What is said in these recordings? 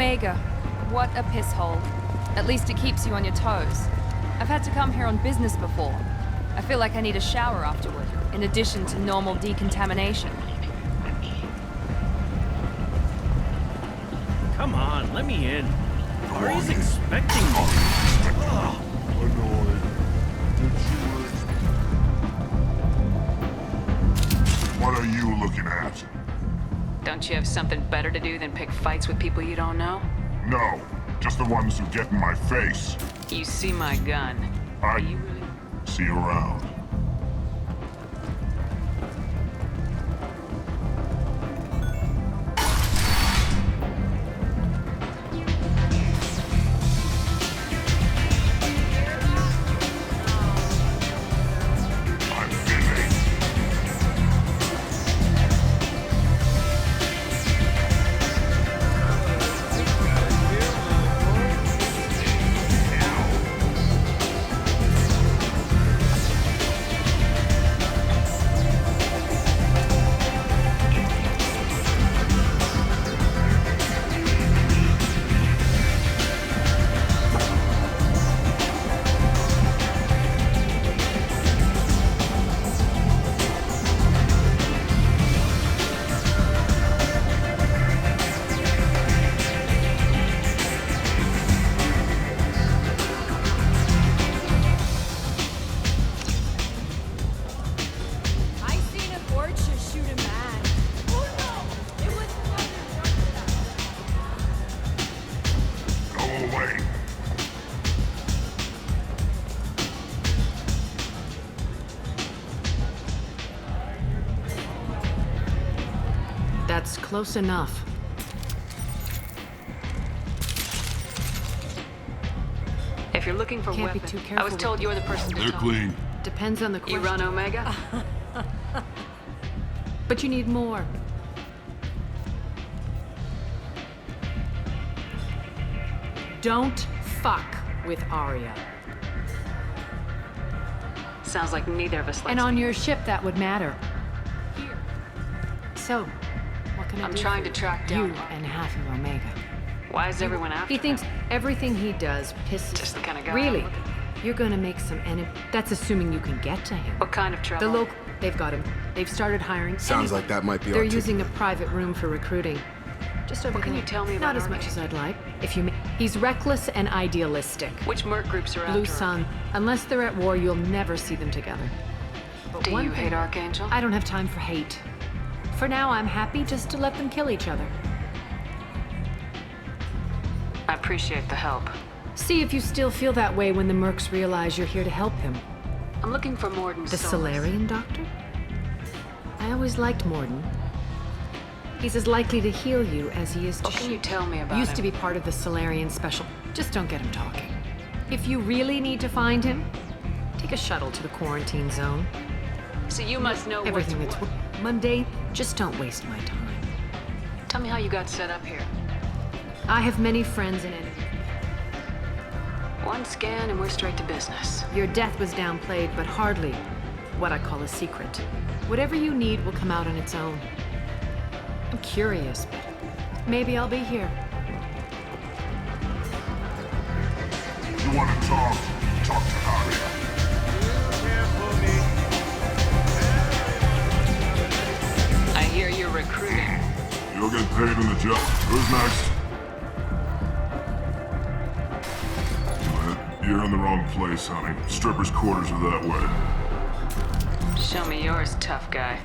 Omega. What a piss hole. At least it keeps you on your toes. I've had to come here on business before. I feel like I need a shower afterward, in addition to normal decontamination. Come on, let me in. Aria's expecting me. Annoying. What are you looking at? Don't you have something better to do than pick fights with people you don't know? No, just the ones who get in my face. You see my gun. Are you really... See you around. That's close enough. If you're looking for Can't be weapons, too careful I was told you're the person to They're talk. clean. Depends on the You question. run Omega? But you need more. Don't fuck with Aria. Sounds like neither of us likes And on me. your ship, that would matter. Here. So, what can I I'm do trying for to track down you and half of Omega? Why is everyone after He thinks him? everything he does pisses. Just the kind of guy Really? I'm looking You're gonna make some enemy. That's assuming you can get to him. What kind of trouble? The local. They've got him. They've started hiring. Sounds like that might be They're our ticket. using a private room for recruiting. Just over What can there. you tell me Not about as our much guy? as I'd like. If you. He's reckless and idealistic. Which merc groups are Blue after him? Sun. Unless they're at war, you'll never see them together. But Do one you thing- hate Archangel? I don't have time for hate. For now, I'm happy just to let them kill each other. I appreciate the help. See if you still feel that way when the mercs realize you're here to help him. I'm looking for Mordin The Solus. Solarian doctor? I always liked Mordin. He's as likely to heal you as he is to What can you shoot. tell me about Used him? to be part of the Solarian special. Just don't get him talking. If you really need to find him, take a shuttle to the quarantine zone. So you must know Everything what's that's what. mundane, just don't waste my time. Tell me how you got set up here. I have many friends and enemies. One scan and we're straight to business. Your death was downplayed, but hardly what I call a secret. Whatever you need will come out on its own. I'm curious, but maybe I'll be here. You want to talk? Talk to Aria. I hear you're recruiting. You'll get paid in the job. Who's next? You're in the wrong place, honey. Strippers' quarters are that way. Show me yours, tough guy.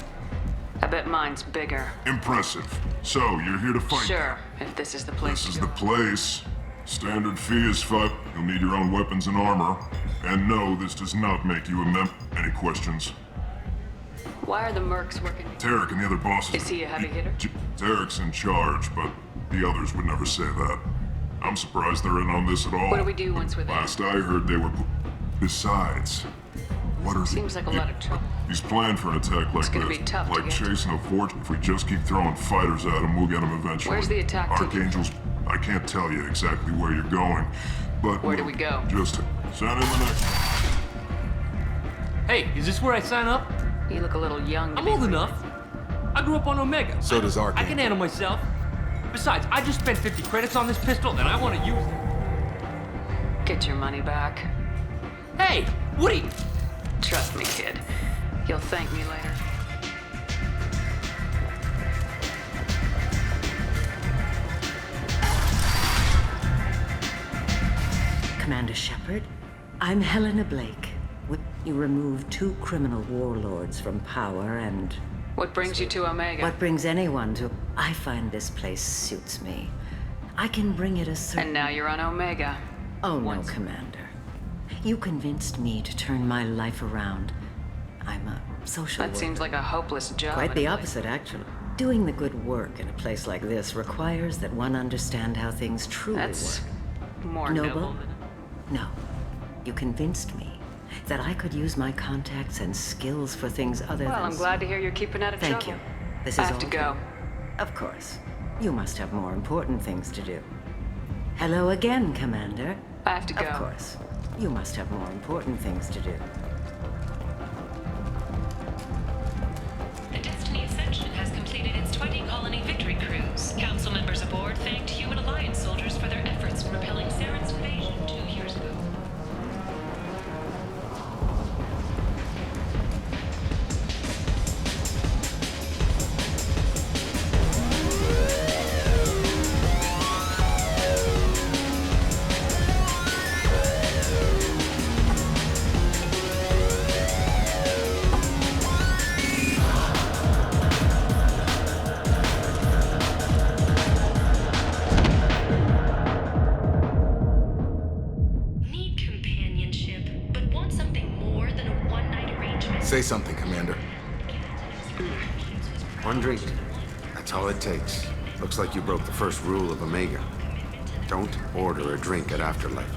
I bet mine's bigger. Impressive. So, you're here to fight? Sure, if this is the place This to is go. the place. Standard fee is $5. You'll need your own weapons and armor. And no, this does not make you a member. Any questions? Why are the mercs working? Tarek and the other bosses... Is he a heavy hitter? Tarek's in charge, but the others would never say that. I'm surprised they're in on this at all. What do we do once we're there? Last I heard, they were... Besides, what are Seems like a lot of trouble. He's planned for an attack like It's gonna this. be tough to Like get to. chasing a fortune. If we just keep throwing fighters at him, we'll get him eventually. Where's the attack to? Archangels... I can't tell you exactly where you're going, but... Where do we go? Just send in the next... Hey, is this where I sign up? You look a little young to I'm be old enough. I grew up on Omega. So does I Archangel. can handle myself. Besides, I just spent 50 credits on this pistol, and I want to use it. Get your money back. Hey, Woody! Trust me, kid. You'll thank me later. Commander Shepard, I'm Helena Blake. You removed 2 criminal warlords from power and... What brings you to Omega? What brings anyone to... I find this place suits me. I can bring it a certain... And now you're on Omega. Oh, no, Commander. You convinced me to turn my life around. I'm a social That worker. seems like a hopeless job. Quite the opposite, actually. Doing the good work in a place like this requires that one understand how things truly That's work. more Noble? noble than... No. You convinced me that I could use my contacts and skills for things other than... Well, I'm glad to hear you're keeping out of trouble. Thank you. This I is have to all go. Of course. You must have more important things to do. Hello again, Commander. I have to go. Of course. You must have more important things to do. The Destiny Ascension has completed its 20-colony victory cruise. Council members aboard thanked Human Alliance soldiers for their efforts in repelling Saren's invasion 2 years ago. Say something, Commander. One drink. That's all it takes. Looks like you broke the first rule of Omega. Don't order a drink at Afterlife.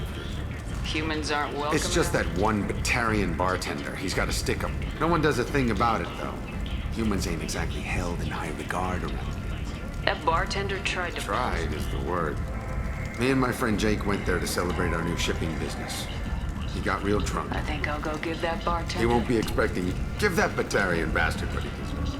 Humans aren't welcome. It's just that one Batarian bartender. He's got to stick 'em. No one does a thing about it, though. Humans ain't exactly held in high regard around here. That bartender tried to... Tried is the word. Me and my friend Jake went there to celebrate our new shipping business. He got real drunk. I think I'll go give that bartender... He won't be expecting you. Give that Batarian bastard what he deserves.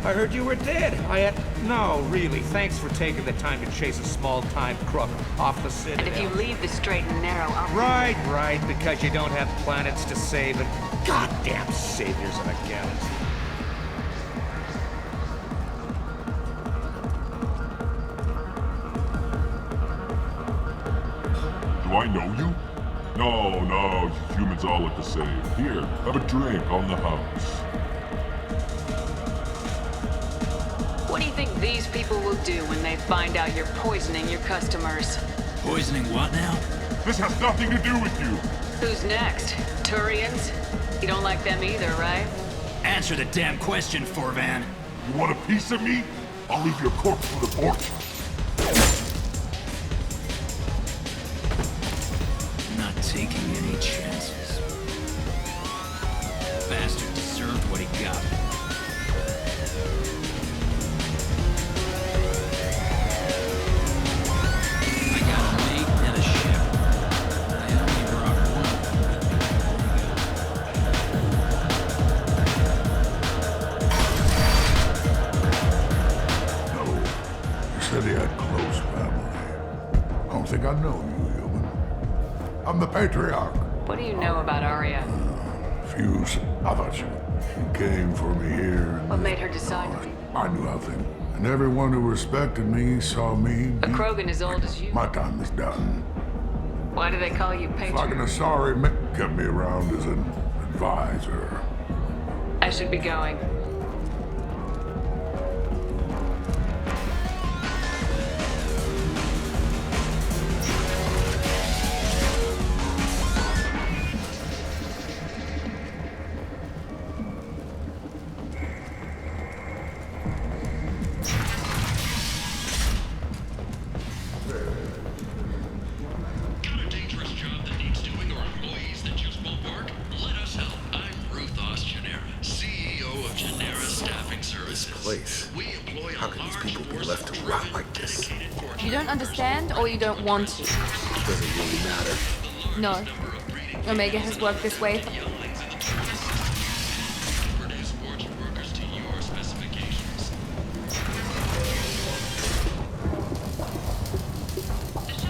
I heard you were dead. No, really, thanks for taking the time to chase a small-time crook off the Citadel. And if you leave the straight and narrow, I'll... Right, because you don't have planets to save and goddamn saviors of a galaxy. Do I know you? No, you humans all look the same. Here, have a drink on the house. What do you think these people will do when they find out you're poisoning your customers? Poisoning what now? This has nothing to do with you. Who's next? Turians? You don't like them either, right? Answer the damn question, Forvan. You want a piece of me? I'll leave your corpse for the porch. Not taking any chances. Bastard deserved what he got. I know you, human. I'm the Patriarch. What do you know about Aria? Fuse. I thought she came for me here. What made her decide to be? I knew nothing. And everyone who respected me saw me. A Krogan as old as you? My time is done. Why do they call you Patriarch? Like an Asari kept me around as an advisor. I should be going. people be left to rot like this? You don't understand, or you don't want to? It doesn't really matter. No. Omega has worked this way for...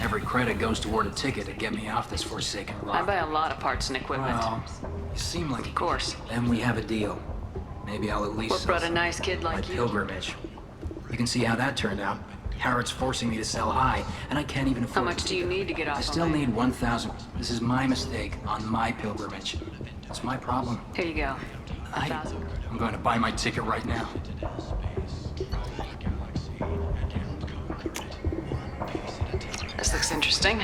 Every credit goes toward a ticket to get me off this forsaken rock. I buy a lot of parts and equipment. Well, you seem like Of course. Then we have a deal. Maybe I'll at least What brought a nice kid my like you? pilgrimage. You can see how that turned out. Harrod's forcing me to sell high, and I can't even afford How much do you need to get off I still Omega? need 1,000. This is my mistake on my pilgrimage. It's my problem. Here you go. I'm going to buy my ticket right now. This looks interesting.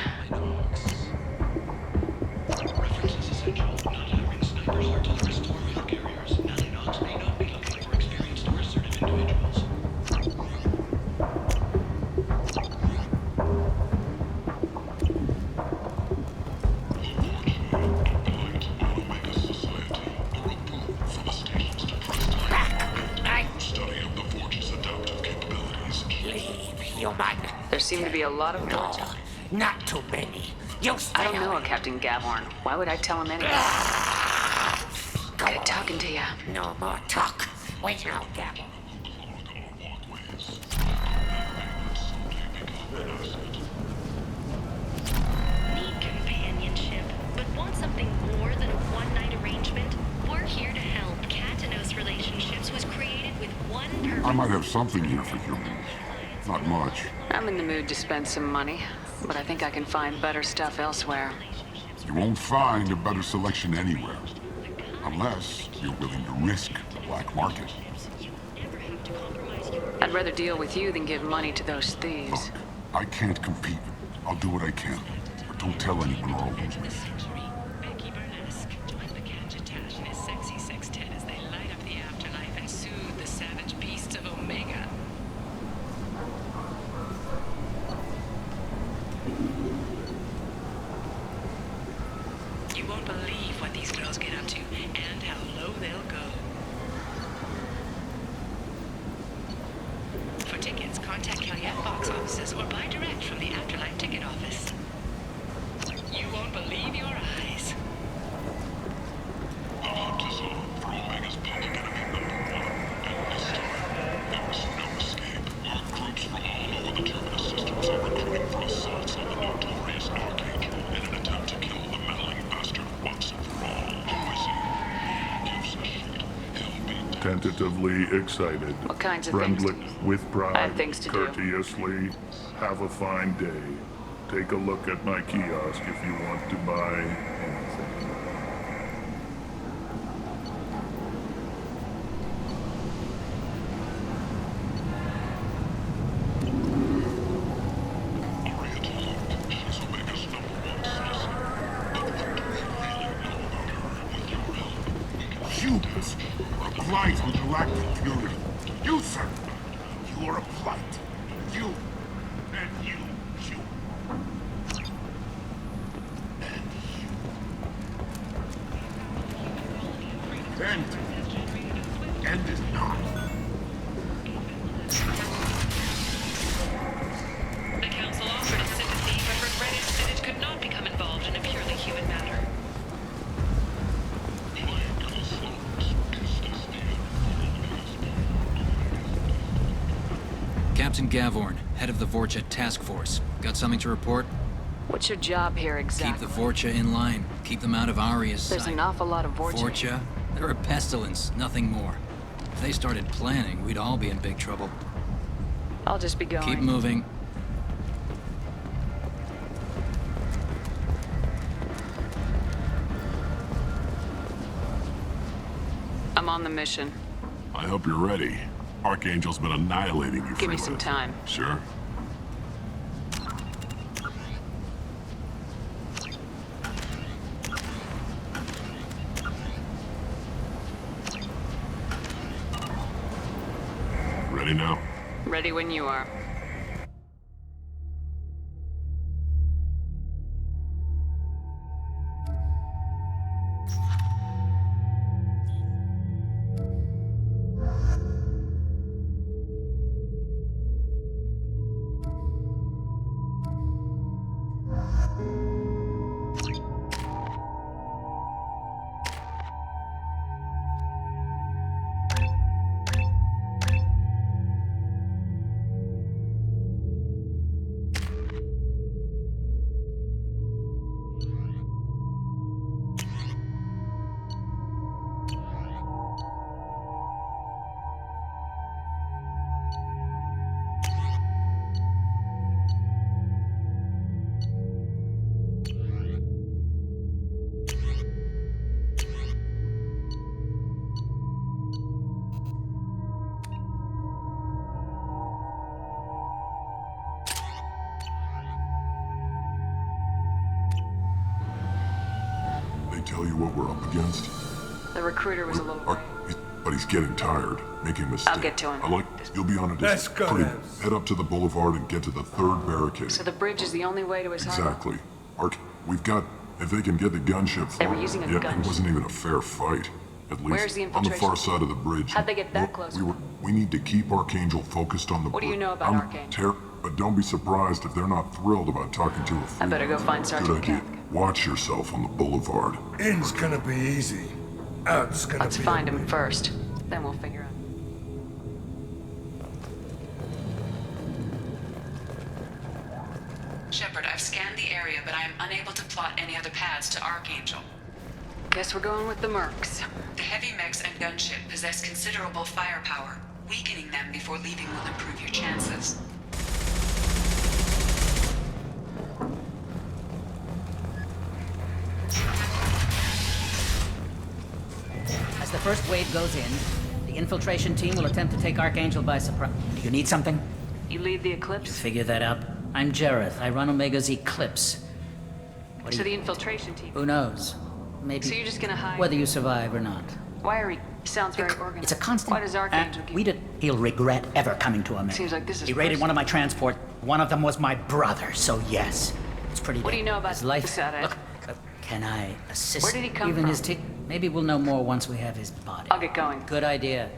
There seem to be a lot of doors. Not too many. You stay I don't know a Captain Gavhorn. Why would I tell him anything? Good talking to you. No more talk. Wait now, Gabble. Need companionship, but want something more than a one-night arrangement? We're here to help. Katanos Relationships was created with one purpose. I might have something here for humans. Not much. I'm in the mood to spend some money, but I think I can find better stuff elsewhere. You won't find a better selection anywhere. Unless you're willing to risk the black market. I'd rather deal with you than give money to those thieves. I can't compete. I'll do what I can. But don't tell anyone or I'll lose me. Join the Kanjatash and his sexy sextet as they light up the afterlife and soothe the savage beasts of Omega. You won't believe what these girls get up to and how low they'll go. For tickets, contact Caillette box offices or buy direct from the Afterlife ticket office. You won't believe your eyes. The hunt is on for Omega's public enemy #1. And this time, there is no escape. Our groups from all over the Terminus systems are recruiting for assaults on the notorious Archangel in an attempt to kill the meddling bastard once and for all. Who is he? Gives a shit. He'll be Tentatively excited. What kinds of Friendly, things? with pride. I have things to do. Courteously. Have a fine day. Take a look at my kiosk if you want to buy anything. Aria talked. She's Omega's #1 citizen. But what do we really know about her? With your help, Humans are a blight on galactic purity. You, sir, you are a blight. You and you. End is not. The Council offered its sympathy, but regretted that it could not become involved in a purely human matter. Captain Gavhorn, head of the Vorcha task force. Got something to report? What's your job here exactly? Keep the Vorcha in line. Keep them out of Aria's There's sight. an awful lot of Vorcha. Vorcha? They're a pestilence, nothing more. If they started planning, we'd all be in big trouble. I'll just be going. Keep moving. I'm on the mission. I hope you're ready. Archangel's been annihilating you. Give me some time. Sure. Ready now? Ready when you are. what we're up against? The recruiter was a little worried. But he's getting tired, making mistakes. I'll get to him. You'll be on a Let's go. Head up to the boulevard and get to the 3rd barricade. So the bridge is the only way to his home? Exactly. We've got... If they can get the gunship They were using a gunship. It wasn't even a fair fight. At least Where's the on the infiltration? far side of the bridge. How'd they get that close? We need to keep Archangel focused on the What do you bridge. know about Archangel? But don't be surprised if they're not thrilled about talking to a fool. I better go find Sergeant Good idea. Kemp. Watch yourself on the boulevard. In's gonna be easy. Out's gonna Let's be... find him first. Then we'll figure out. Shepard, I've scanned the area, but I am unable to plot any other paths to Archangel. Guess we're going with the Mercs. The heavy mechs and gunship possess considerable firepower. Weakening them before leaving will improve your chances. As the first wave goes in, the infiltration team will attempt to take Archangel by surprise. Do you need something? You lead the Eclipse? Figure that out. I'm Jareth. I run Omega's Eclipse. So the infiltration team? Who knows? Maybe. So you're just gonna hide? Whether you survive or not. Wiry sounds very organized. It's a constant. Why does Archangel keep... He'll regret ever coming to Omega. Seems like this is He raided personal. one of my transport. One of them was my brother, so yes. It's pretty What do you know about his life? Citadel? Look, can I assist? Where did he come Even from? his maybe we'll know more once we have his body. I'll get going. Good idea.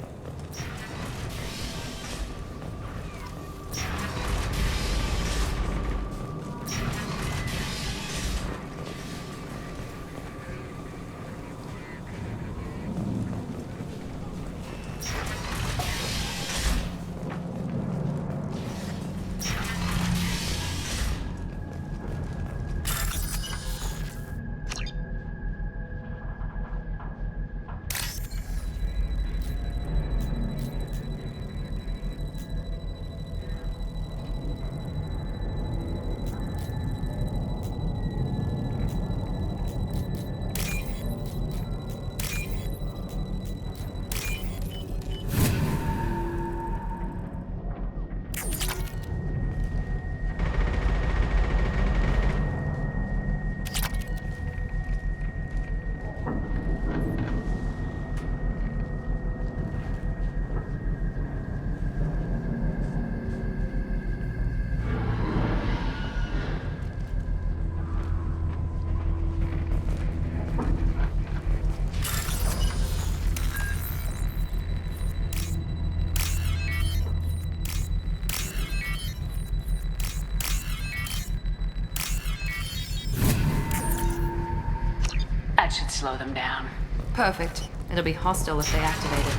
That should slow them down. Perfect. It'll be hostile if they activate it.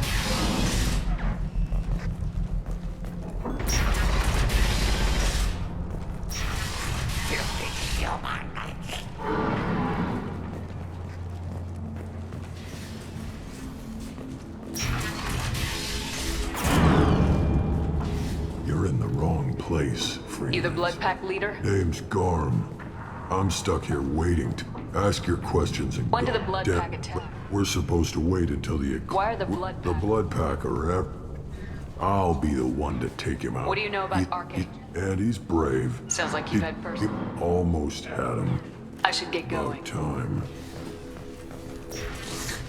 You're in the wrong place, Freeman. You the Blood Pack leader? Name's Garm. I'm stuck here waiting to ask your questions and When go. did the Blood Pack attack? We're supposed to wait until the... Why are the Blood Pack? The Blood Pack are... I'll be the one to take him out. What do you know about Archangel? And he's brave. Sounds like you've had first. He almost had him. I should get going. About time.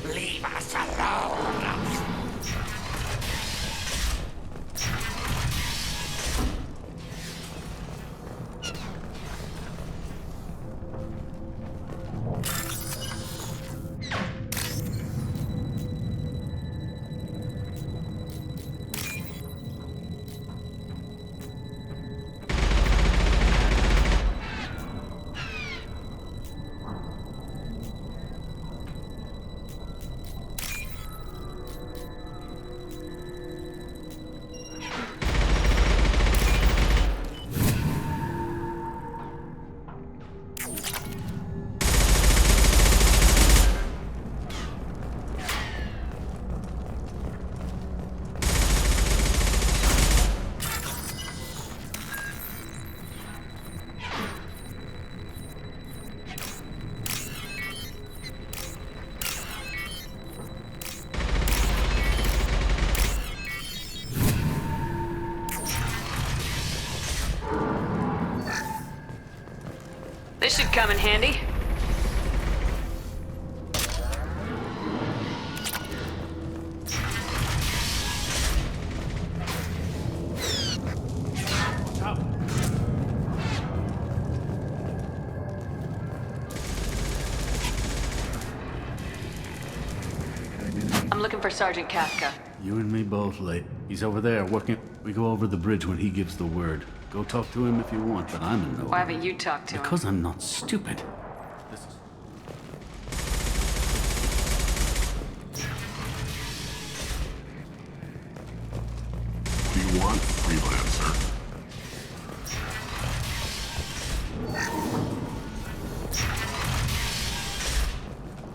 Leave us alone. This should come in handy. I'm looking for Sergeant Kafka. You and me both, late. He's over there working. We go over the bridge when he gives the word. Go talk to him if you want, but I'm in no Why hurry. haven't you talked to him? Because I'm not stupid. This is... What do you want, freelancer?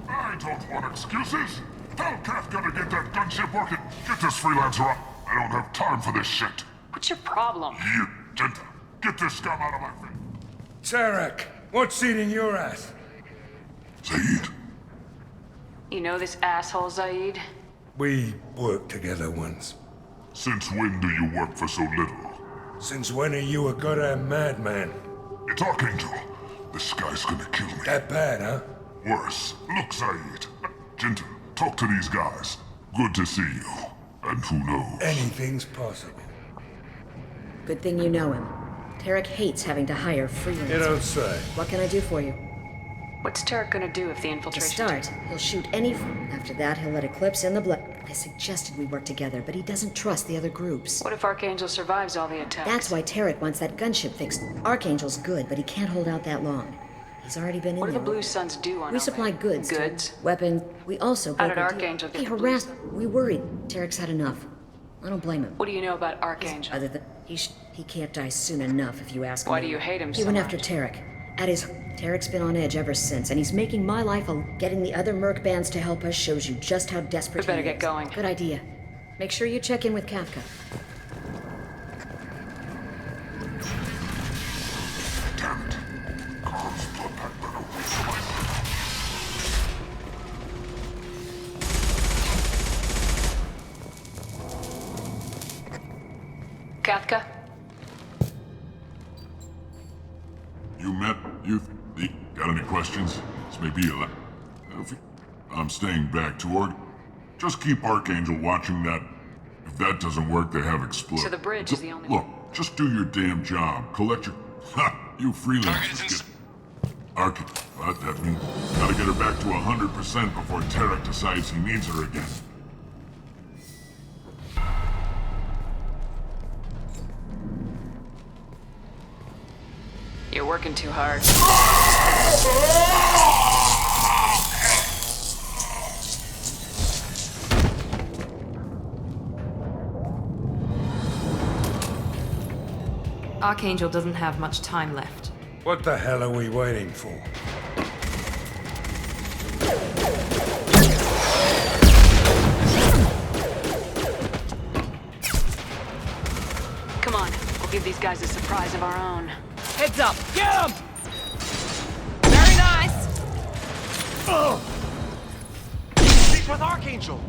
I don't want excuses. Tell Kafka to get that gunship working. Get this freelancer up. I don't have time for this shit. What's your problem? You didn't. Get this scum out of my face. Tarek, what's eating your ass? Zaid. You know this asshole, Zaid? We worked together once. Since when do you work for so little? Since when are you a goddamn madman? It's Archangel. This guy's gonna kill me. That bad, huh? Worse. Look, Zaid. Jinta, talk to these guys. Good to see you. And who knows? Anything's possible. Good thing you know him. Tarek hates having to hire freelancers. You don't say. What can I do for you? What's Tarek gonna do if the To infiltration... start, he'll shoot any... After that, he'll let Eclipse in the blood. I suggested we work together, but he doesn't trust the other groups. What if Archangel survives all the attacks? That's why Tarek wants that gunship fixed. Archangel's good, but he can't hold out that long. He's already been in What do there. the Blue Suns do on We supply Omega? goods. Goods? Weapons. We also... How did broker Archangel get He the Blue harassed... We worried. Tarek's had enough. I don't blame him. What do you know about Archangel? Other than... He can't die soon enough, if you ask me. Why do you hate him He so went much? after Tarek. At his... Tarek's been on edge ever since, and he's making my life a... Getting the other merc bands to help us shows you just how desperate We better he get is. going. Good idea. Make sure you check in with Kafka. Damn it. Carl's blood pack better wait for my... Kafka? You met youth. Got any questions? This may be a lot. I'm staying back to org. Just keep Archangel watching that. If that doesn't work, they have explode. So the bridge is the only... Look, just do your damn job. Collect your... Ha! You freelancers get... Archangel. What that means? Gotta get her back to 100% before Tarek decides he needs her again. You're working too hard. Archangel doesn't have much time left. What the hell are we waiting for? Come on, we'll give these guys a surprise of our own. Heads up! Get him! Very nice! Ugh! Speak with Archangel!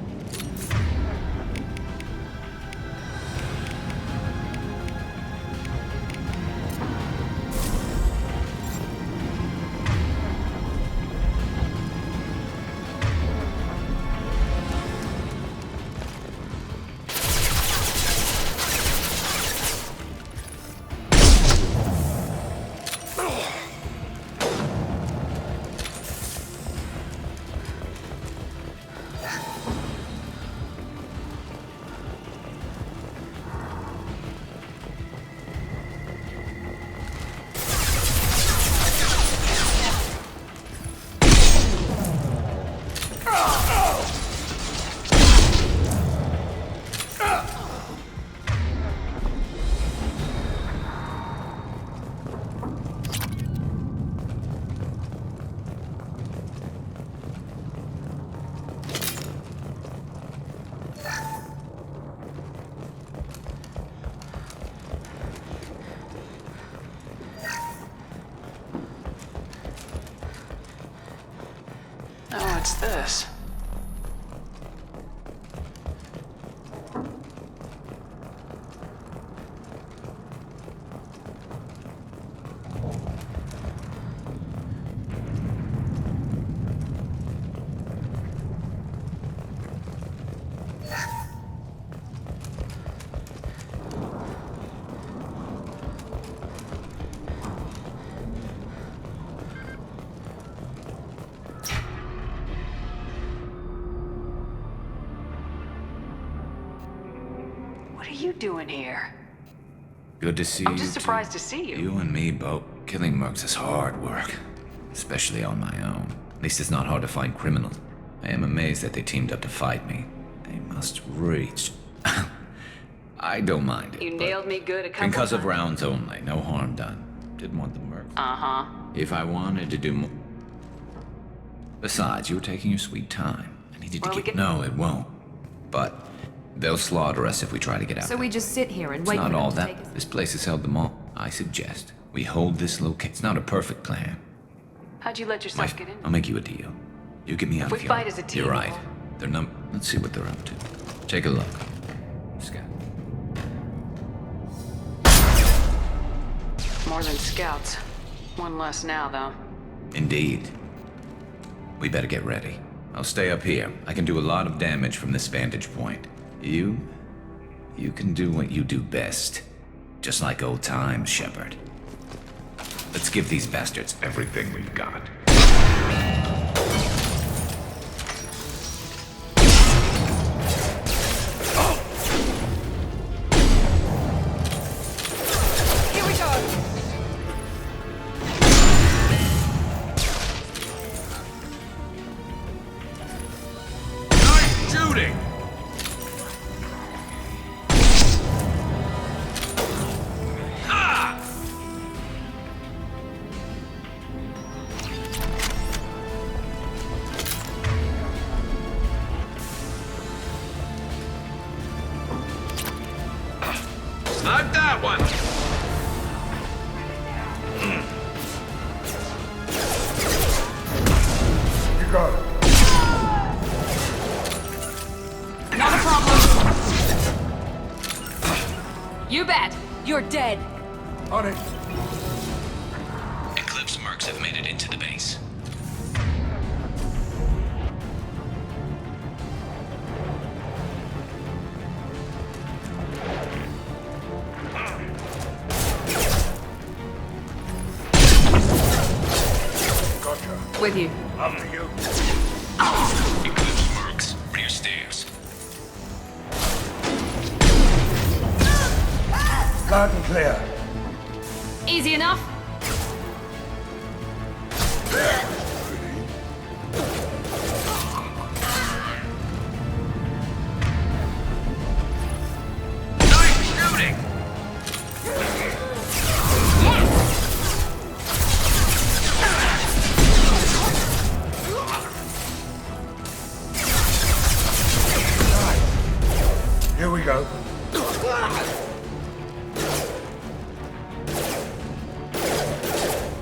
Oh, what's this? What are you doing here? Good to see I'm you. just surprised to see you. You and me both. Killing mercs is hard work, especially on my own. At least it's not hard to find criminals. I am amazed that they teamed up to fight me. They must reach. I don't mind it. You nailed me good a couple Because of times. rounds only, no harm done. Didn't want the mercs. Uh-huh. If I wanted to do more. Besides, you were taking your sweet time. I needed to get. No, it won't. But they'll slaughter us if we try to get out. So we just sit here and It's wait not for them all to that. take us. This place has held them all. I suggest we hold this location. It's not a perfect plan. How'd you let yourself get in? I'll make you a deal. You get me out If of we here. fight as a team, You're right. They're Let's see what they're up to. Take a look. Scout. More than scouts. One less now, though. Indeed. We better get ready. I'll stay up here. I can do a lot of damage from this vantage point. You can do what you do best. Just like old times, Shepard. Let's give these bastards everything we've got. Here we go. Nice shooting! Not that one! You got it. Not a problem. You bet. You're dead. On it. Eclipse mercs have made it into the base. Gotcha. With you. After you. Eclipse mercs, rear stairs. Loud and clear. Easy enough. Nice shooting! Here we go.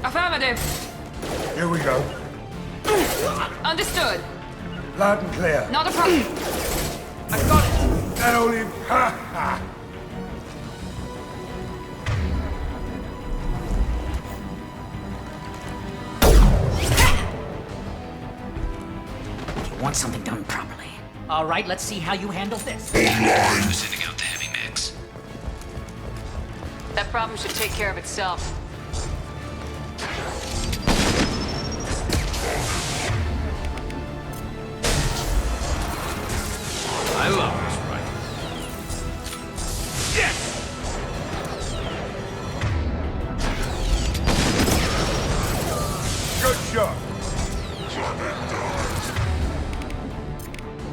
Affirmative. Here we go. Understood. Loud and clear. Not a problem. I got it. That only. Ha ha. You want something done properly. All right, let's see how you handle this. Sending out the heavy mix. That problem should take care of itself. I love this right. Yes! Good shot.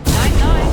Night.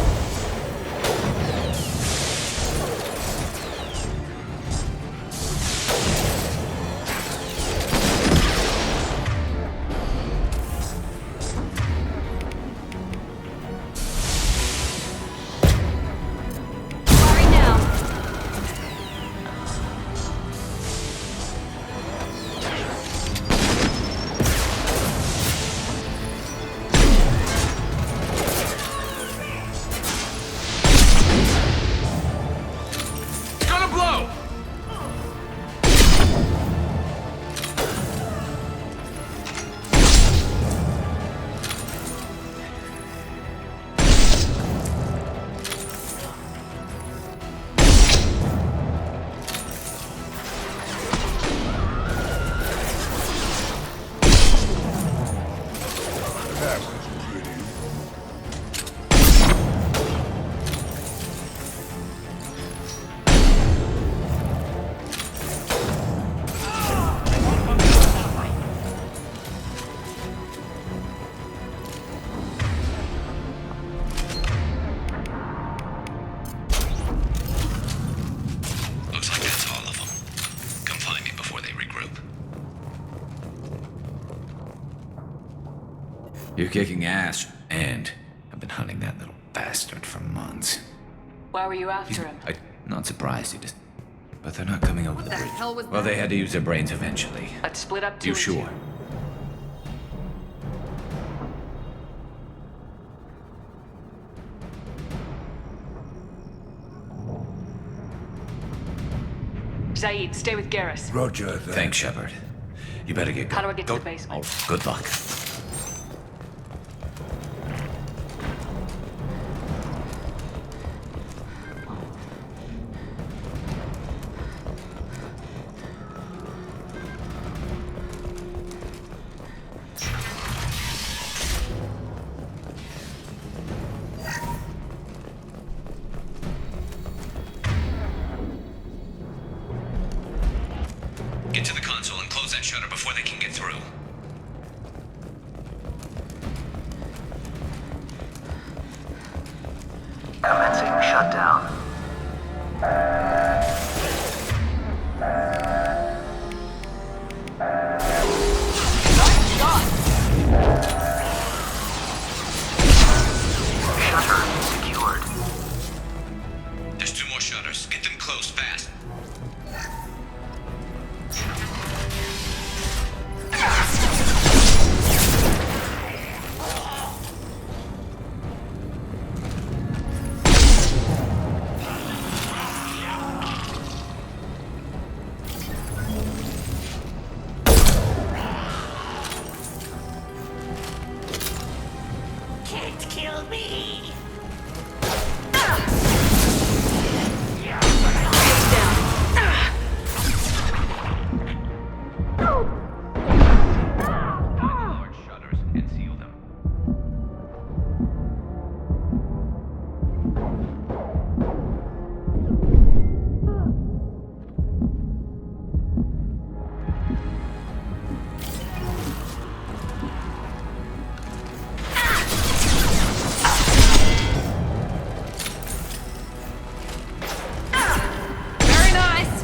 You're kicking ass, and I've been hunting that little bastard for months. Why were you after him? I'm not surprised he just... But they're not coming over the bridge. hell was Well, that? they had to use their brains eventually. Let's split up 2 You and sure? 2. Zaid, stay with Garrus. Roger that. Thanks, Shepard. You better get going. How do I get to the basement? Oh, good luck. Get to the console and close that shutter before they can get through. Commencing shutdown. Shutter secured. There's 2 more shutters. Get them closed fast. Can't kill me! Large shutters and seal them. Very nice.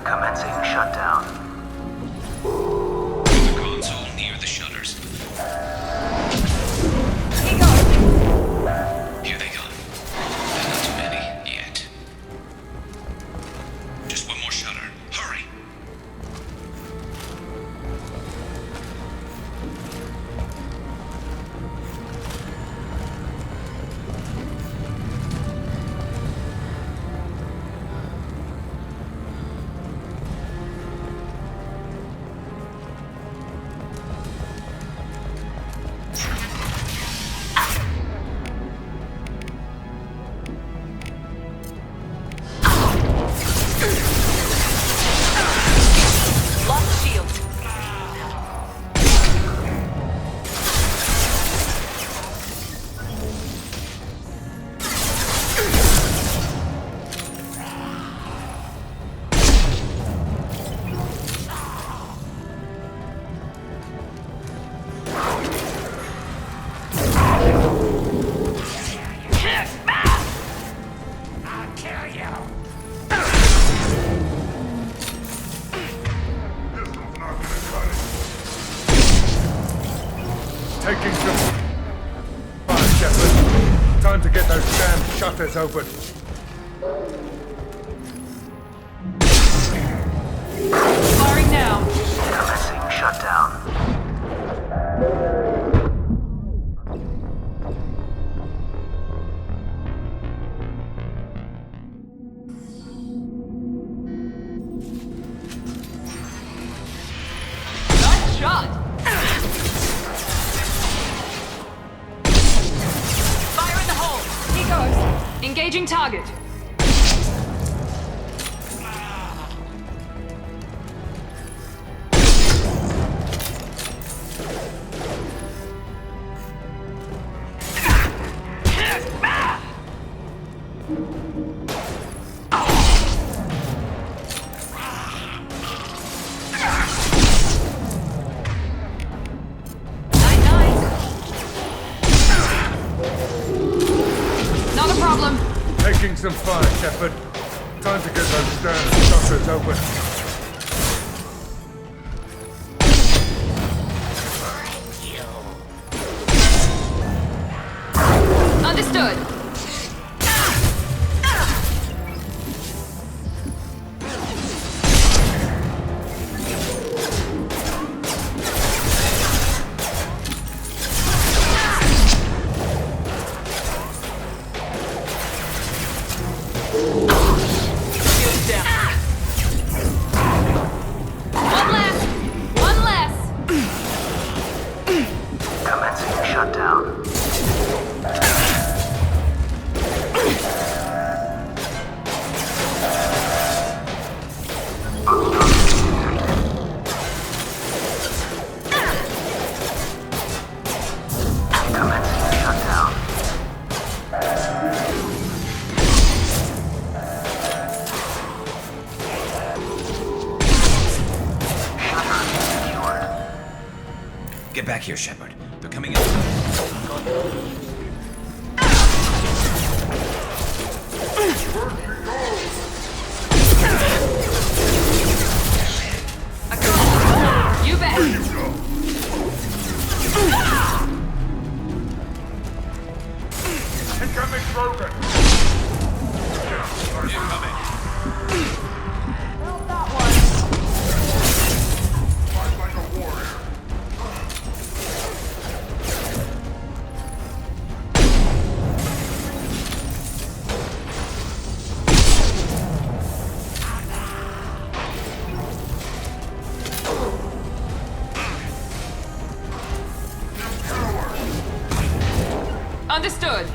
Commencing shutdown. The console near the shutters. Here they come. There's not too many yet. Just 1 more shutter. Hurry! Lost shield. I'll kill you! Taking some fire, Shepard. Time to get those damn shutters open. Firing now. Commencing shutdown. Nice shot. Fire in the hole. He goes. Engaging target. Taking some Get back here, Shepard. They're coming in. You bet. Incoming Krogan! Incoming. Not that one. Fight like a warrior. Understood.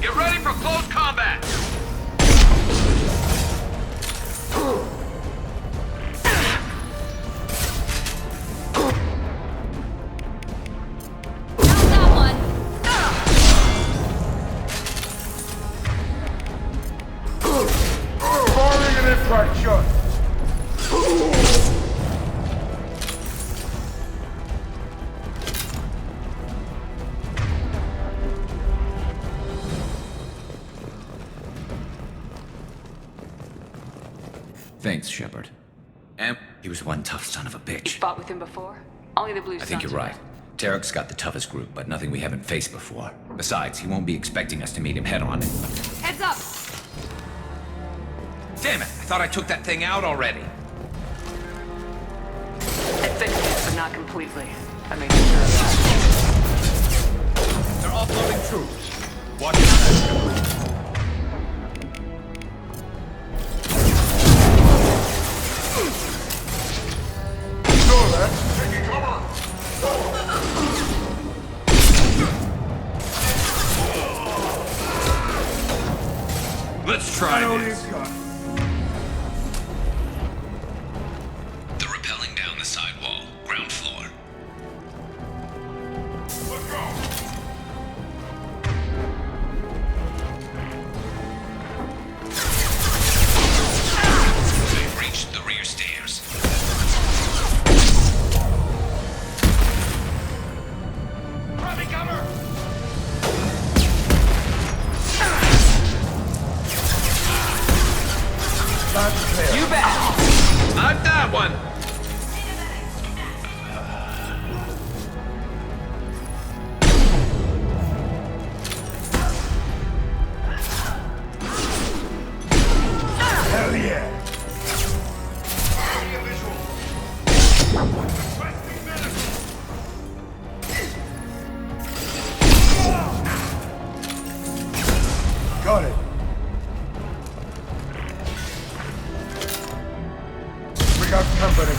Get ready for close combat. Not that one. Firing an impact shot! Thanks, Shepard. And he was one tough son of a bitch. Fought with him before? Only the blue I think you're right. Tarek's got the toughest group, but nothing we haven't faced before. Besides, he won't be expecting us to meet him head-on. Heads up. Damn it! I thought I took that thing out already. It fixed it, but not completely. I made sure of that. They're offloading troops. Watch it. Let's try this. They're rappelling down the side wall, ground floor. Let's go! They've reached the rear stairs. Heavy cover. You bet. Not that one. Hell yeah! Got it. We got company.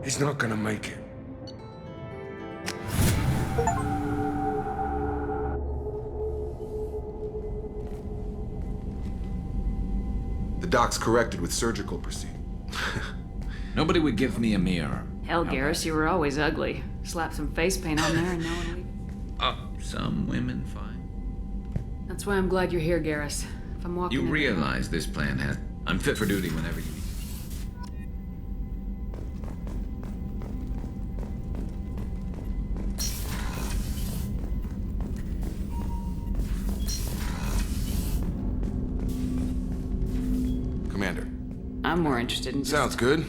He's not gonna make it. The doc's corrected with surgical procedure. Nobody would give me a mirror. Hell, Garrus, you were always ugly. Slap some face paint on there and no one will. Oh, some women fine. That's why I'm glad you're here, Garrus. If I'm walking You in realize this plan has... I'm fit for duty whenever you... Commander. I'm more interested in... Sounds good.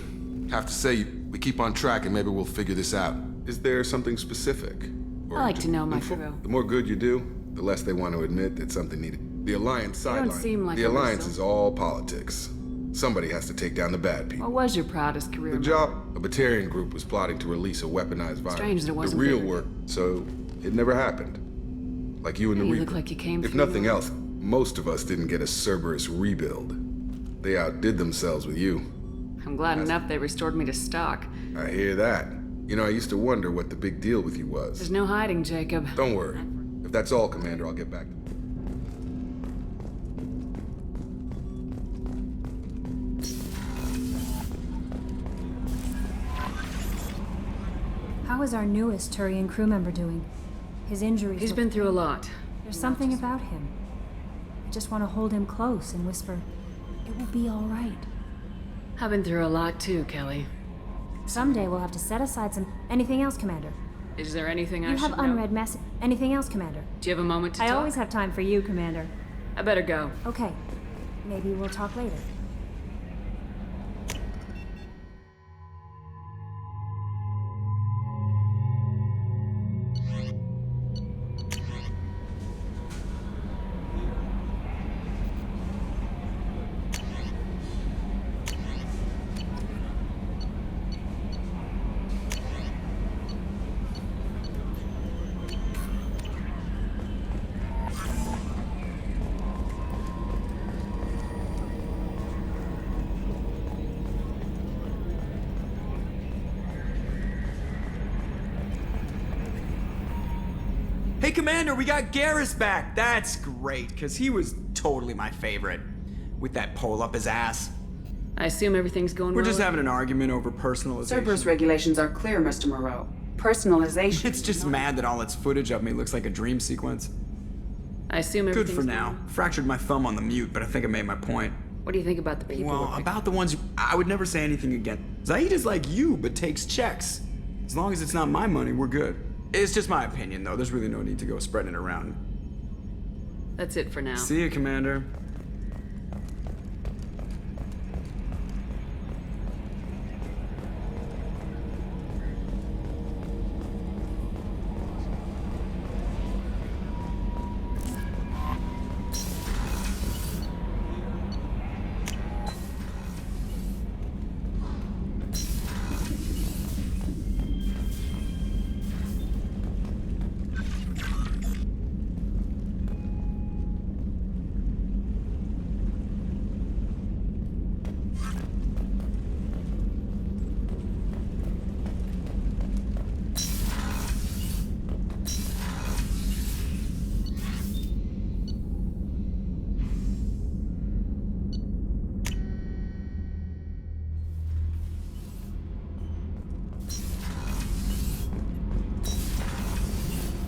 Have to say, we keep on track and maybe we'll figure this out. Is there something specific? I like to know my info? crew. The more good you do, the less they want to admit that something needed. The Alliance You don't sideline. seem like the a Alliance whistle. is all politics. Somebody has to take down the bad people. What was your proudest career? The job, a Batarian group was plotting to release a weaponized virus. Strange that it wasn't the real bigger. work. So, It never happened. Like you and the You Reaper. look like you came If through. nothing else, most of us didn't get a Cerberus rebuild. They outdid themselves with you. I'm glad enough they restored me to stock. I hear that. You know, I used to wonder what the big deal with you was. There's no hiding, Jacob. Don't worry. If that's all, Commander, I'll get back. How is our newest Turian crew member doing? His injuries. He's been through a lot. There's something about him. I just want to hold him close and whisper, "It will be all right." I've been through a lot too, Kelly. Someday we'll have to set aside some. Anything else, Commander? Is there anything I You should have know? unread message. Anything else, Commander? Do you have a moment to I talk? always have time for you, Commander. I better go. Okay. Maybe we'll talk later. Hey, Commander, we got Garrus back. That's great, because he was totally my favorite. With that pole up his ass. I assume everything's going well. We're just having an argument over personalization. Cerberus regulations are clear, Mr. Moreau. Personalization. It's just mad that all its footage of me looks like a dream sequence. I assume Good everything's for now. Fractured my thumb on the mute, but I think I made my point. What do you think about the people? Well, about the ones I would never say anything against. Zaid is like you, but takes checks. As long as it's not my money, we're good. It's just my opinion, though. There's really no need to go spreading it around. That's it for now. See you, Commander.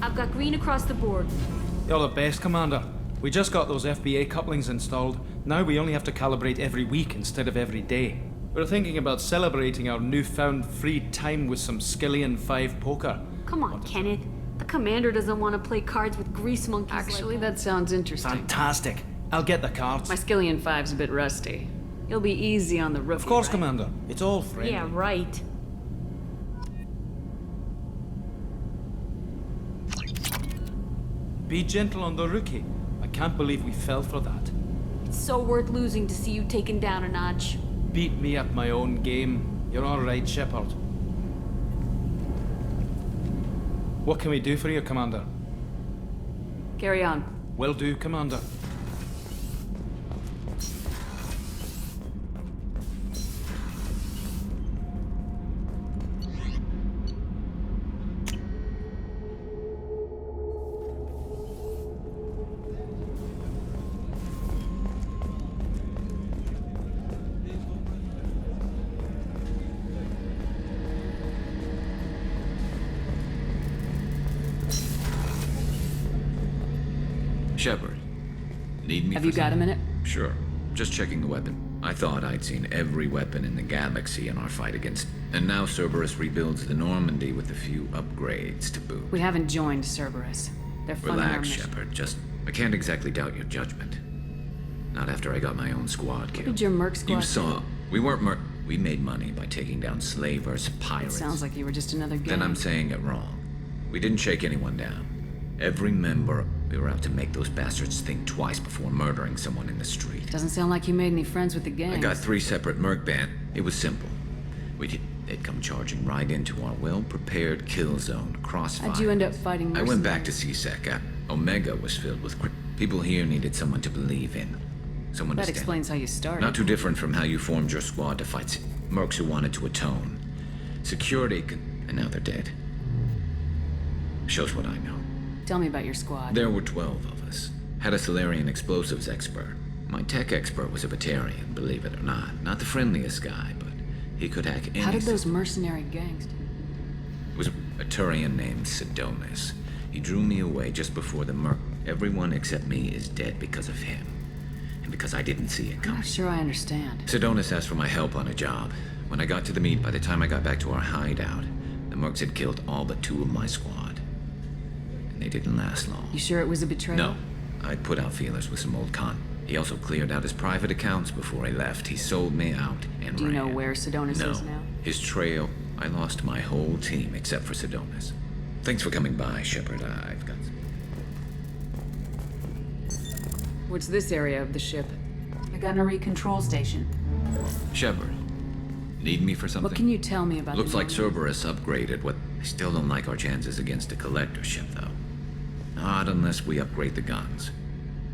I've got green across the board. You're the best, Commander. We just got those FBA couplings installed. Now we only have to calibrate every week instead of every day. We're thinking about celebrating our newfound free time with some Skillian 5 poker. Come on, Kenneth. The commander doesn't want to play cards with grease monkeys. Actually, that sounds interesting. Fantastic. I'll get the cards. My Skillian 5's a bit rusty. You'll be easy on the rookie, Of course, right? Commander. It's all friendly. Yeah, right. Be gentle on the rookie. I can't believe we fell for that. It's so worth losing to see you taken down a notch. Beat me at my own game. You're all right, Shepard. What can we do for you, Commander? Carry on. Will do, Commander. Shepard, need me Have for you got a something? minute? Sure. Just checking the weapon. I thought I'd seen every weapon in the galaxy in our fight against... And now Cerberus rebuilds the Normandy with a few upgrades to boot. We haven't joined Cerberus. They're funding our Relax, mission. Shepard. I can't exactly doubt your judgment. Not after I got my own squad killed. did your merc squad You saw. do? We weren't we made money by taking down slavers, It pirates. sounds like you were just another gang. Then I'm saying it wrong. We didn't shake anyone down. Every member, we were out to make those bastards think twice before murdering someone in the street. Doesn't sound like you made any friends with the gang. I got 3 separate merc band. It was simple. They'd come charging right into our well-prepared kill zone, crossfire. How'd you end up fighting I went back to mercenaries? CSEC. Omega was filled with people here needed someone to believe in. Someone That to stand. explains how you started. Not too different from how you formed your squad to fight mercs who wanted to atone. Security and now they're dead. Shows what I know. Tell me about your squad. There were 12 of us. Had a Solarian explosives expert. My tech expert was a Batarian, believe it or not. Not the friendliest guy, but he could hack any How did those system. mercenary gangs do? It was a Turian named Sidonis. He drew me away just before the merc. Everyone except me is dead because of him. And because I didn't see it I'm coming. not sure I understand. Sidonis asked for my help on a job. When I got to the meet, by the time I got back to our hideout, the mercs had killed all but 2 of my squad. And they didn't last long. You sure it was a betrayal? No. I'd put out feelers with some old con. He also cleared out his private accounts before he left. He sold me out and Do you know ran. where Sidonis No. is now? His trail, I lost my whole team except for Sidonis. Thanks for coming by, Shepard. I've got... What's this area of the ship? The gunnery control station. Shepard. Need me for something? What can you tell me about Looks the like Normandies? Cerberus upgraded what... I still don't like our chances against a collector ship, though. Not unless we upgrade the guns.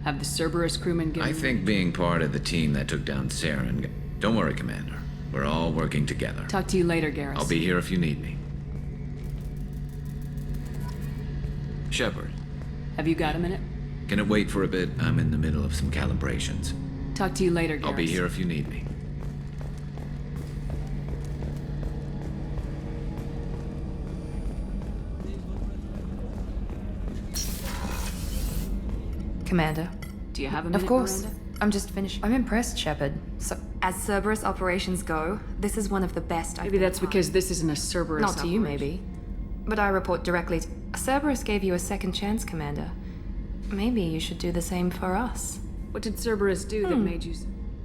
Have the Cerberus crewmen given I think being part of the team that took down Saren... Don't worry, Commander. We're all working together. Talk to you later, Garrus. I'll be here if you need me. Shepard, Have you got a minute? can it wait for a bit? I'm in the middle of some calibrations. Talk to you later, Garrus. I'll be here if you need me. Commander. Do you have a minute, Of course. Miranda? I'm just finished. I'm impressed, Shepard. So, as Cerberus operations go, this is one of the best I've Maybe been that's part. because this isn't a Cerberus Not to you, operation. maybe. But I report directly to... Cerberus gave you a second chance, Commander. Maybe you should do the same for us. What did Cerberus do that made you...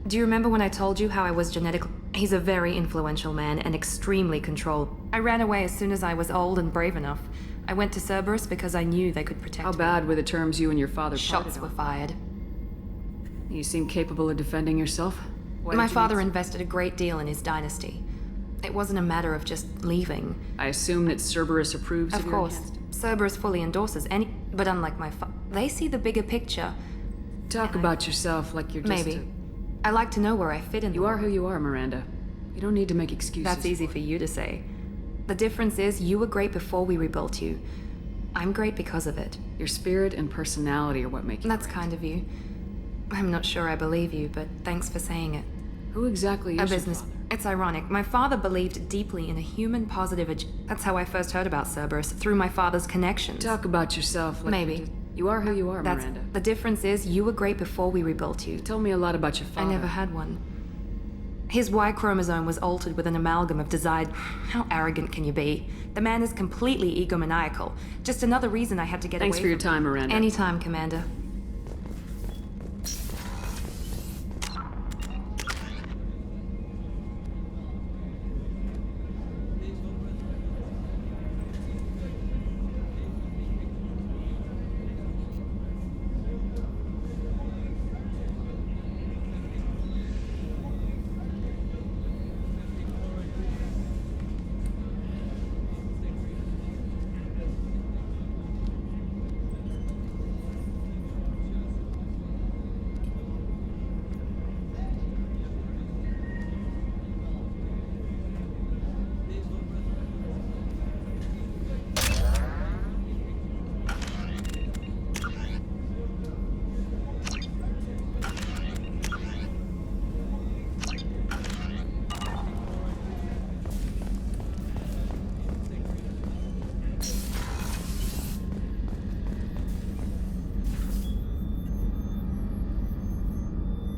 Do you remember when I told you how I was genetically... He's a very influential man and extremely controlled. I ran away as soon as I was old and brave enough. I went to Cerberus because I knew they could protect How me. bad were the terms you and your father Shots were fired. You seem capable of defending yourself. Why My did you father leave? invested a great deal in his dynasty. It wasn't a matter of just leaving. I assume that Cerberus approves of Of your course, enhanced- Cerberus fully endorses any... But unlike my father, they see the bigger picture. Talk about yourself like you're just Maybe. I like to know where I fit in. You are who you are, Miranda. You don't need to make excuses. That's easy for you to say. The difference is you were great before we rebuilt you. I'm great because of it. Your spirit and personality are what make you That's great. kind of you. I'm not sure I believe you, but thanks for saying it. Who exactly is A your business. father? It's ironic. My father believed deeply in a human positive... That's how I first heard about Cerberus, through my father's connections. Talk about yourself like Maybe. You are who you are, That's Miranda. the difference is you were great before we rebuilt you. Tell me a lot about your I father. never had one. His Y chromosome was altered with an amalgam of desired... How arrogant can you be? The man is completely egomaniacal. Just another reason I had to get Thanks away for your from... time, Miranda. Anytime, Commander.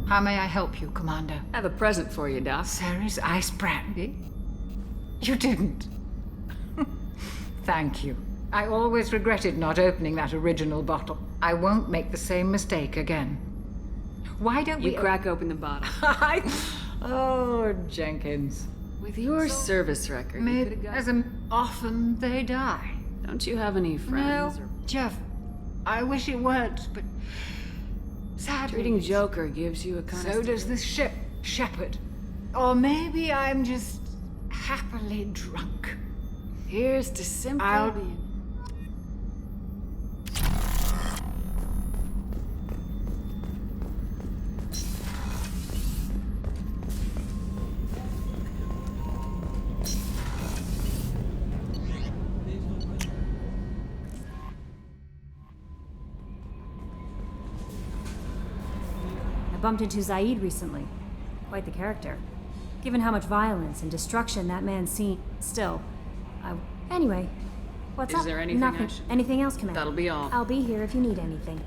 How may I help you, Commander? I have a present for you, Doc. Sarah's ice brandy? You didn't. Thank you. I always regretted not opening that original bottle. I won't make the same mistake again. Why don't You we... crack open the bottle. Oh, Jenkins. With your service record, you could have got... As often they die. Don't you have any friends? No, Jeff. I wish it weren't, but... Sadly... Treating Joker gives you a kind So of... does this ship, Shepard. Or maybe I'm just happily drunk. Here's to simple being. I bumped into Zaid recently. Quite the character. Given how much violence and destruction that man's seen, still, Anyway, what's up? Is there anything Nothing. Anything else, Commander? That'll be all. I'll be here if you need anything.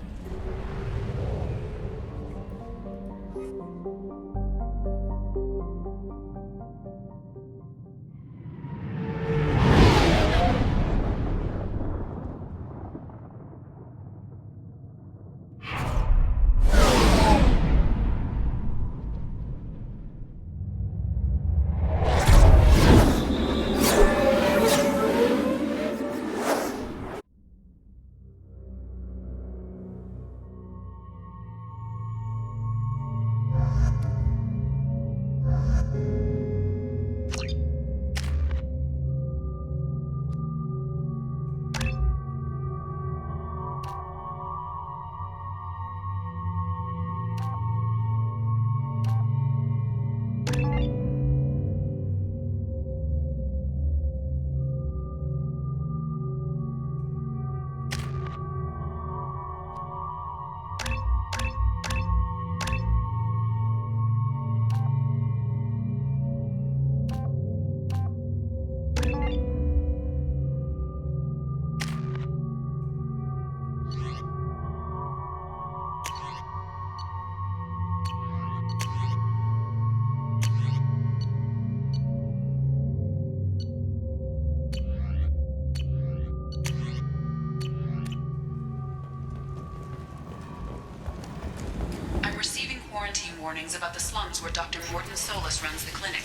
Warnings about the slums where Dr. Mordin Solus runs the clinic.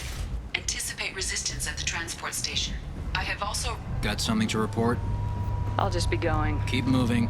Anticipate resistance at the transport station. I have also... Got something to report? I'll just be going. Keep moving.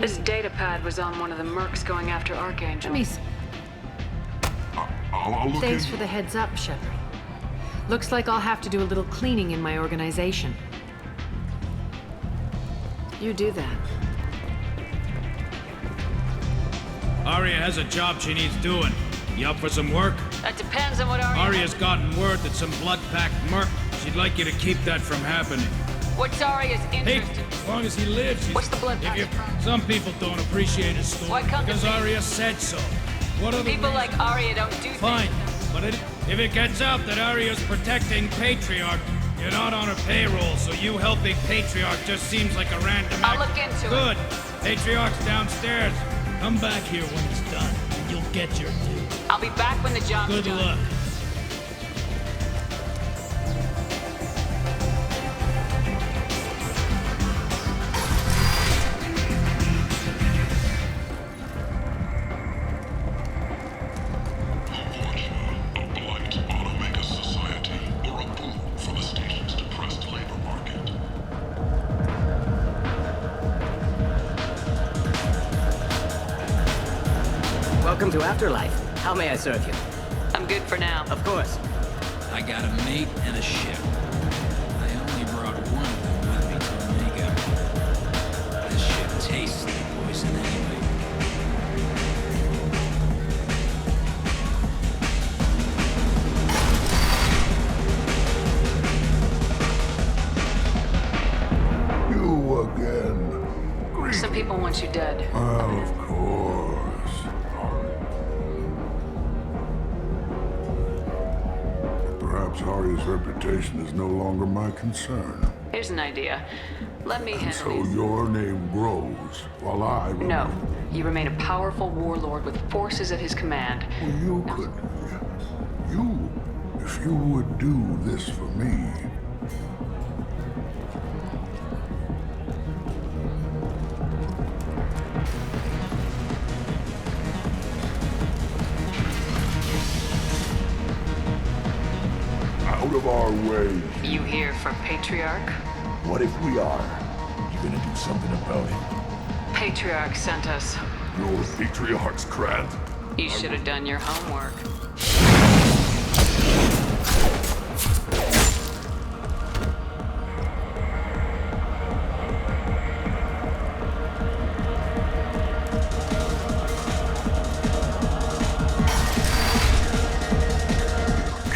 This data pad was on one of the mercs going after Archangel. Thanks for the heads up, Shepard. Looks like I'll have to do a little cleaning in my organization. You do that. Aria has a job she needs doing. You up for some work? That depends on what Aria... Aria's gotten word that some blood-packed merc. She'd like you to keep that from happening. What's Aria's interest? Hey, as long as he lives, What's the blood pact? Some people don't appreciate his story. Why can't because Aria said so. What other people like Aria don't do Fine, things. but if it gets out that Aria's protecting Patriarch, you're not on her payroll, so you helping Patriarch just seems like a random I'll act. look into Good. it. Patriarch's downstairs. Come back here when it's done, and you'll get your due. I'll be back when the job's done. Good luck. Welcome to Afterlife. How may I serve you? I'm good for now. Of course. I got a mate and a ship. I only brought one of them with me to Omega. This ship tastes like poison anyway. You again. Some people want you dead. Of course. Aria's reputation is no longer my concern. Here's an idea. Let me handle So these. your name grows while I remain. No. You remain a powerful warlord with forces at his command. Well, you could. You, if you would do this for me. Out of our way. You here for Patriarch? What if we are? You gonna do something about it? Patriarch sent us. Your Patriarch's Grant? You should have done your homework.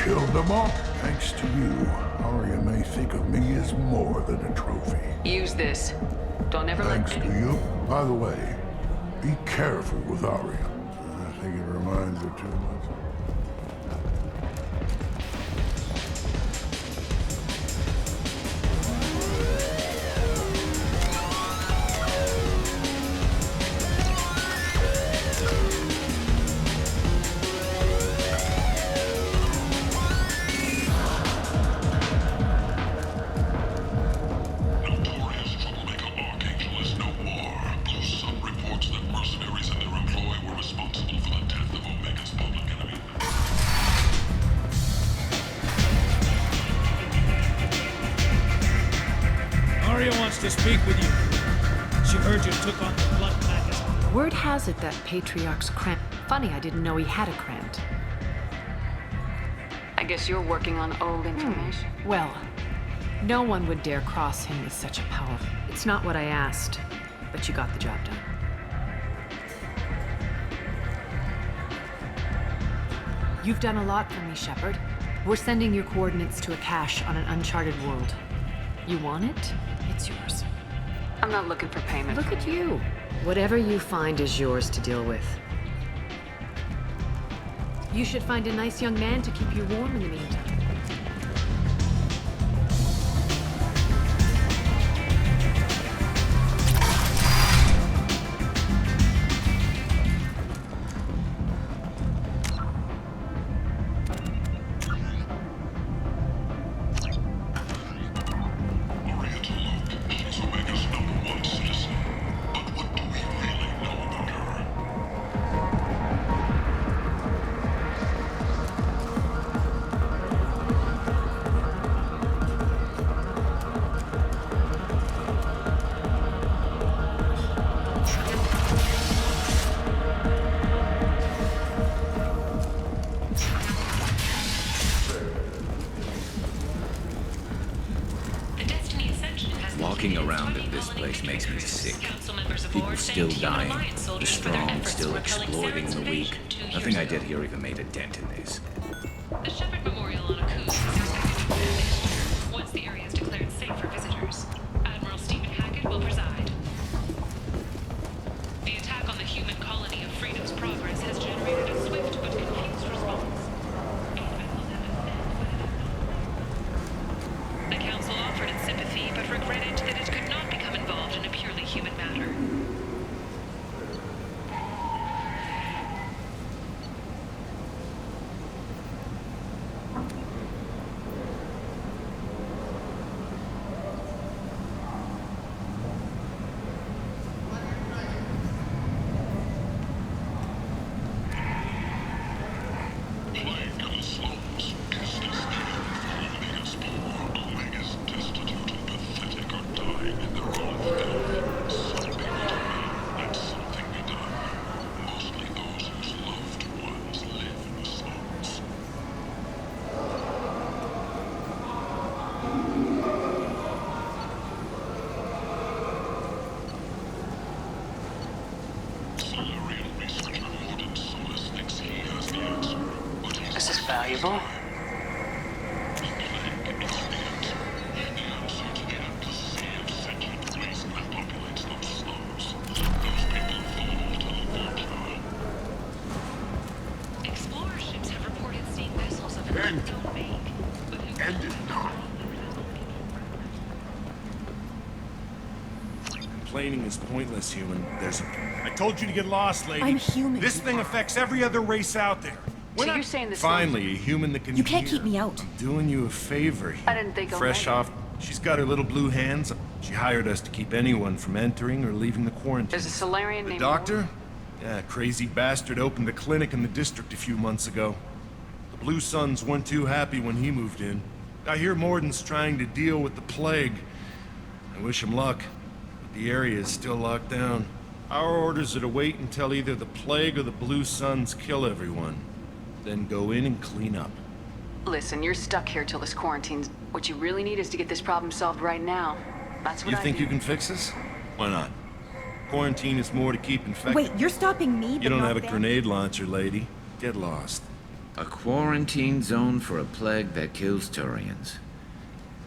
Killed them all? Thanks to you, Aria may think of me as more than a trophy. Use this. Don't ever Thanks let to you. By the way, be careful with Aria. I think it reminds her too much. Aria wants to speak with you. She heard you took on the blood package. Word has it that Patriarch's Krant. Funny, I didn't know he had a Krant. I guess you're working on old information. Well, no one would dare cross him with such a power. It's not what I asked, but you got the job done. You've done a lot for me, Shepard. We're sending your coordinates to a cache on an uncharted world. You want it? It's yours. I'm not looking for payment. Look at you. Whatever you find is yours to deal with. You should find a nice young man to keep you warm in the meantime. Walking around in this place makes me sick. People still dying, the strong still exploiting the weak. Nothing I did here even made a dent in this. The Shepard Memorial on Aku is expected to be finished once the area is declared safe for visitors. Admiral Stephen Hackett will preside. The attack on the human colony of Freedom's Progress has generated a swift but confused response. The Council offered its sympathy, but regretted that it could not become involved in a purely human matter. This is valuable. Complaining is pointless, human. I told you to get lost, lady. I'm human. This thing affects every other race out there. So you're saying this? Finally, a human that can. You can't keep me out. I'm doing you a favor here. I didn't think Fresh Omega. off. She's got her little blue hands. She hired us to keep anyone from entering or leaving the quarantine. There's a Solarian The named doctor? Yeah, crazy bastard opened a clinic in the district a few months ago. The Blue Suns weren't too happy when he moved in. I hear Mordin's trying to deal with the plague. I wish him luck, but the area is still locked down. Our orders are to wait until either the plague or the Blue Suns kill everyone. Then go in and clean up. Listen, you're stuck here till this quarantine's... What you really need is to get this problem solved right now. That's what You I think do. you can fix this? Why not? Quarantine is more to keep infected. Wait, you're stopping me, but You don't not have a them? grenade launcher, lady. Get lost. A quarantine zone for a plague that kills Turians.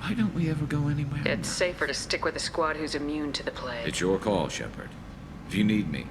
Why don't we ever go anywhere? It's safer to stick with a squad who's immune to the plague. It's your call, Shepard. If you need me,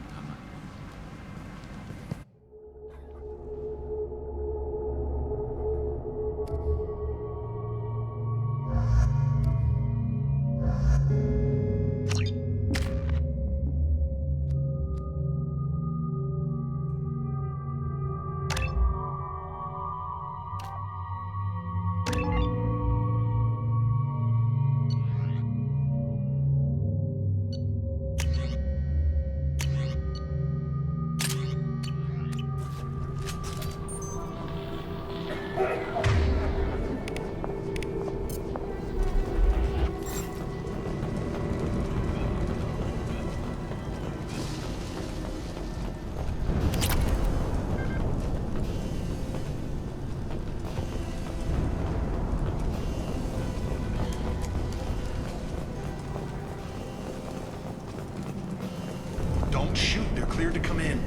Don't shoot. They're cleared to come in.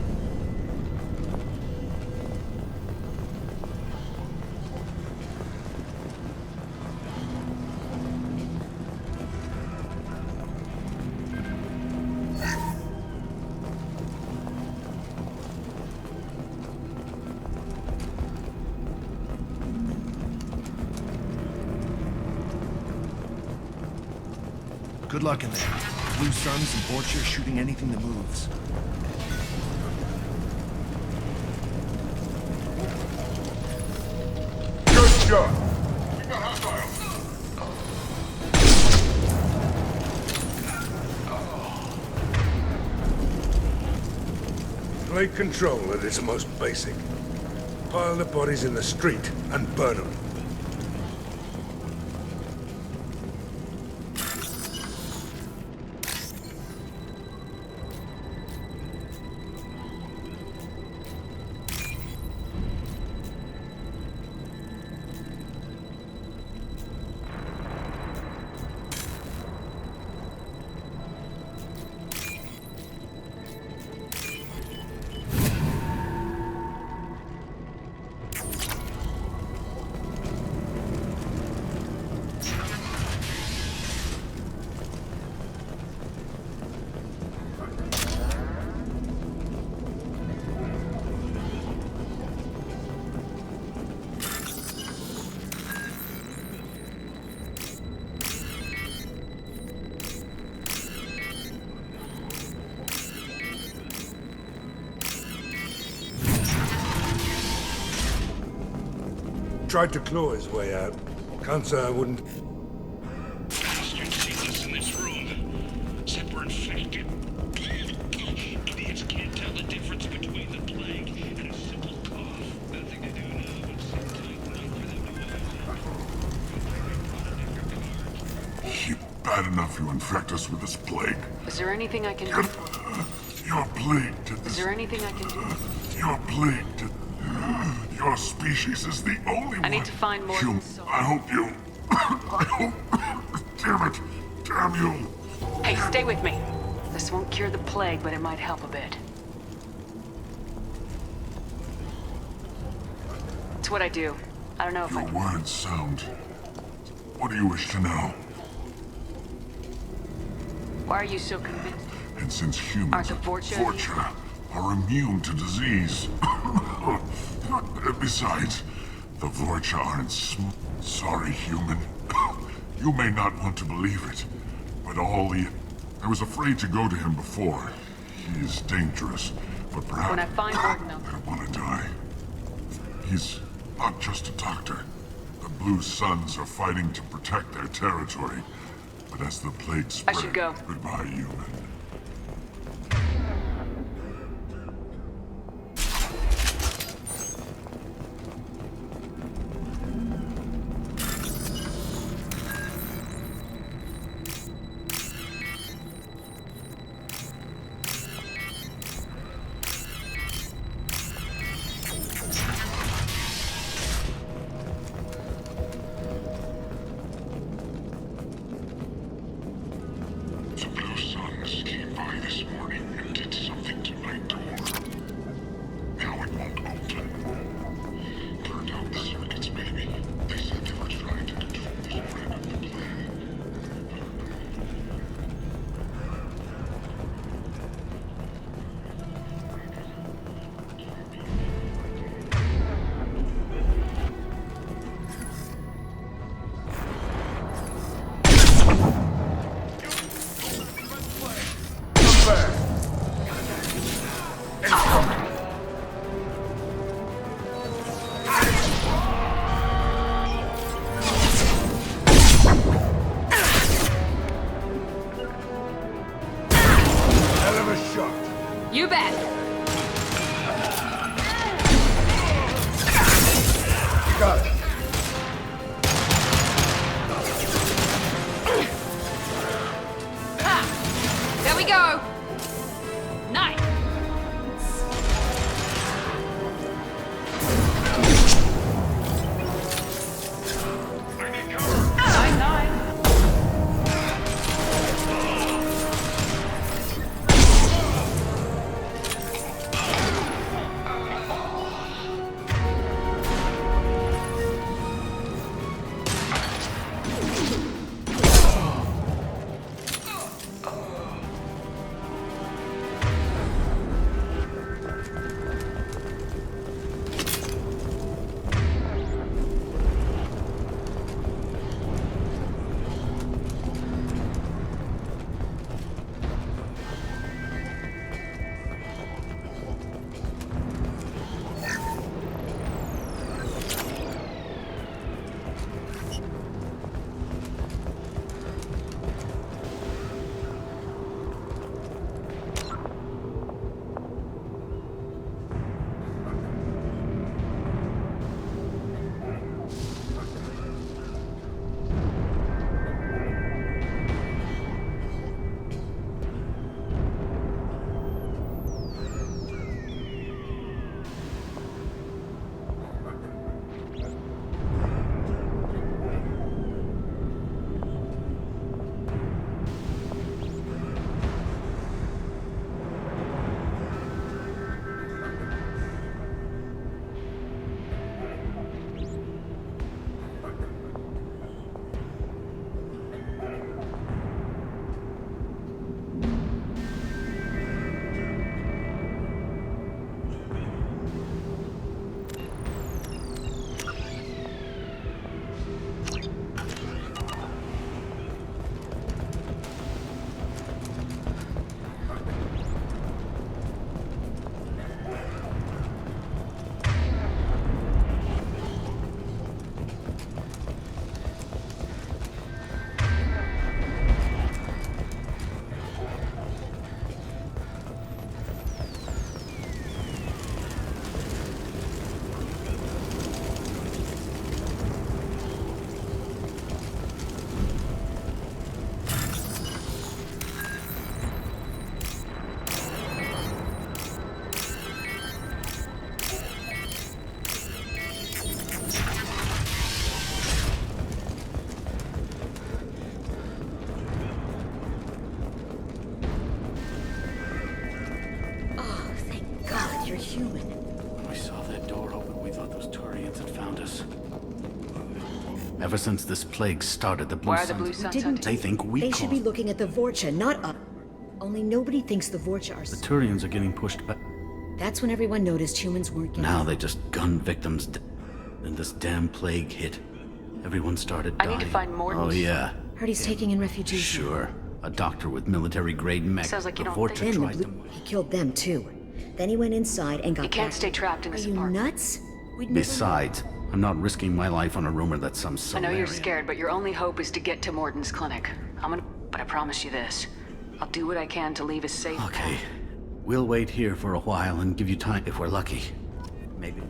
Good luck in there. Blue Suns and Vorcha are shooting anything that moves. Good shot. Plague control at its most basic. Pile the bodies in the street and burn them. Tried to claw his way out. Can't say I wouldn't. Bastards see us in this room. Except we're infected. Idiots can't tell the difference between the plague and a simple cough. Nothing to do now but sit tight and wait for them to You bad enough you infect us with this plague. Is there anything I can do? You're plagued to Is this. there anything I can do? You're plagued to... Your species is the only one. I need to find more. I hope you... I hope... Damn it. Damn you. Hey, stay with me. This won't cure the plague, but it might help a bit. It's what I do. I don't know if Your words sound... What do you wish to know? Why are you so convinced? And since humans Aren't the Vorcha are immune to disease... Besides, the Vorcha aren't Sorry, human. You may not want to believe it, but I was afraid to go to him before. He is dangerous, but perhaps... When I find Mordino... I don't want to die. He's not just a doctor. The Blue Suns are fighting to protect their territory. But as the plague spreads... I should go. Goodbye, human. You bet. You got it. Ha! There we go. Nice. You're human. When we saw that door open, we thought those Turians had found us. Ever since this plague started, the Blue Suns, they think we They should be looking at the Vorcha, not us. Only nobody thinks the Vorcha are... The Turians are getting pushed back. That's when everyone noticed humans weren't getting... Now they just gun victims. Then this damn plague hit. Everyone started I dying. need to find Morden. Oh, yeah. Heard he's taking in refugees. Sure. A doctor with military-grade mech. Sounds like you don't Before think- to Then try the blue... He killed them, too. Then he went inside and got You can't back. stay trapped in this Are you apartment. nuts? We'd never... Besides, I'm not risking my life on a rumor that some I Solarian... know you're scared, but your only hope is to get to Morden's clinic. But I promise you this. I'll do what I can to leave us safe. Okay. We'll wait here for a while and give you time if we're lucky. Maybe.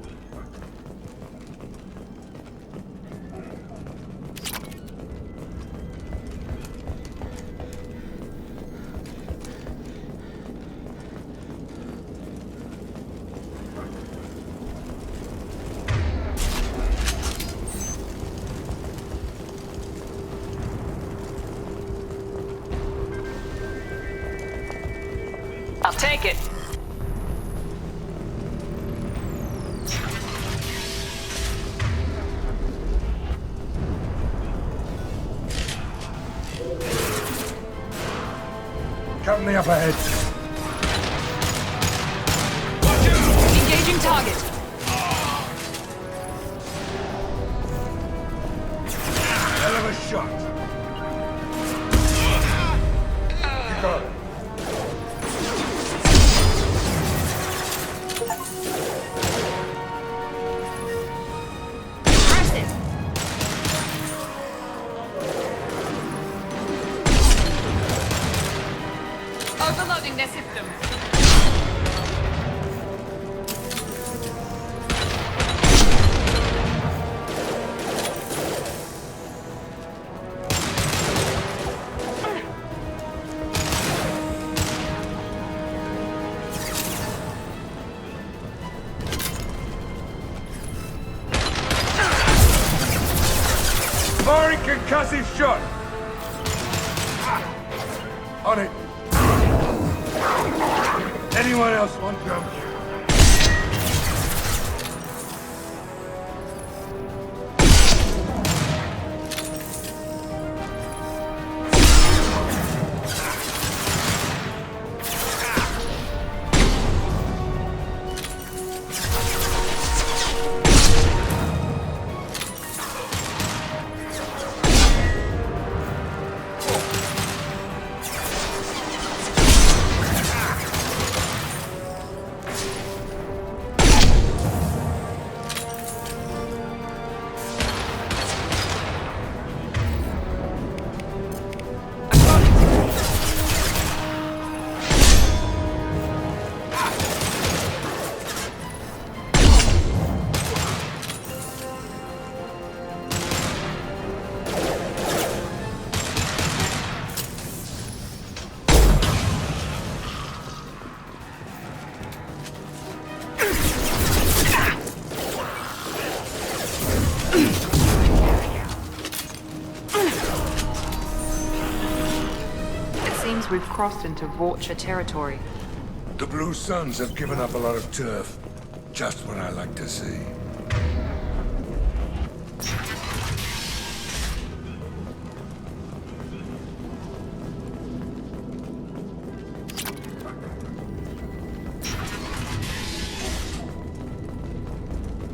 I'll take it. Company up ahead. Engaging target. Hell of a shot. You got it. Overloading their system. Firing concussive shot. On it. Anyone else want jump? We've crossed into Vulture territory. The Blue Suns have given up a lot of turf. Just what I like to see.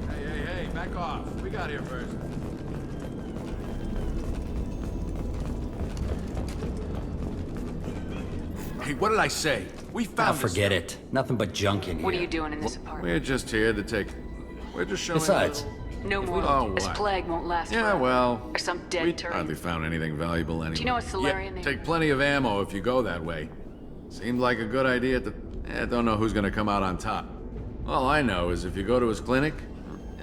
Hey, back off. We got here first. Hey, what did I say? We found forget it. Nothing but junk in here. What are you doing in this apartment? We're just here to take... We're just showing... Besides... No more. Oh, This what? plague won't last Yeah, forever. well... Or some dead We turret. hardly found anything valuable anyway. Do you know a Solarian named... Take plenty of ammo if you go that way. Seemed like a good idea at the... don't know who's gonna come out on top. All I know is if you go to his clinic...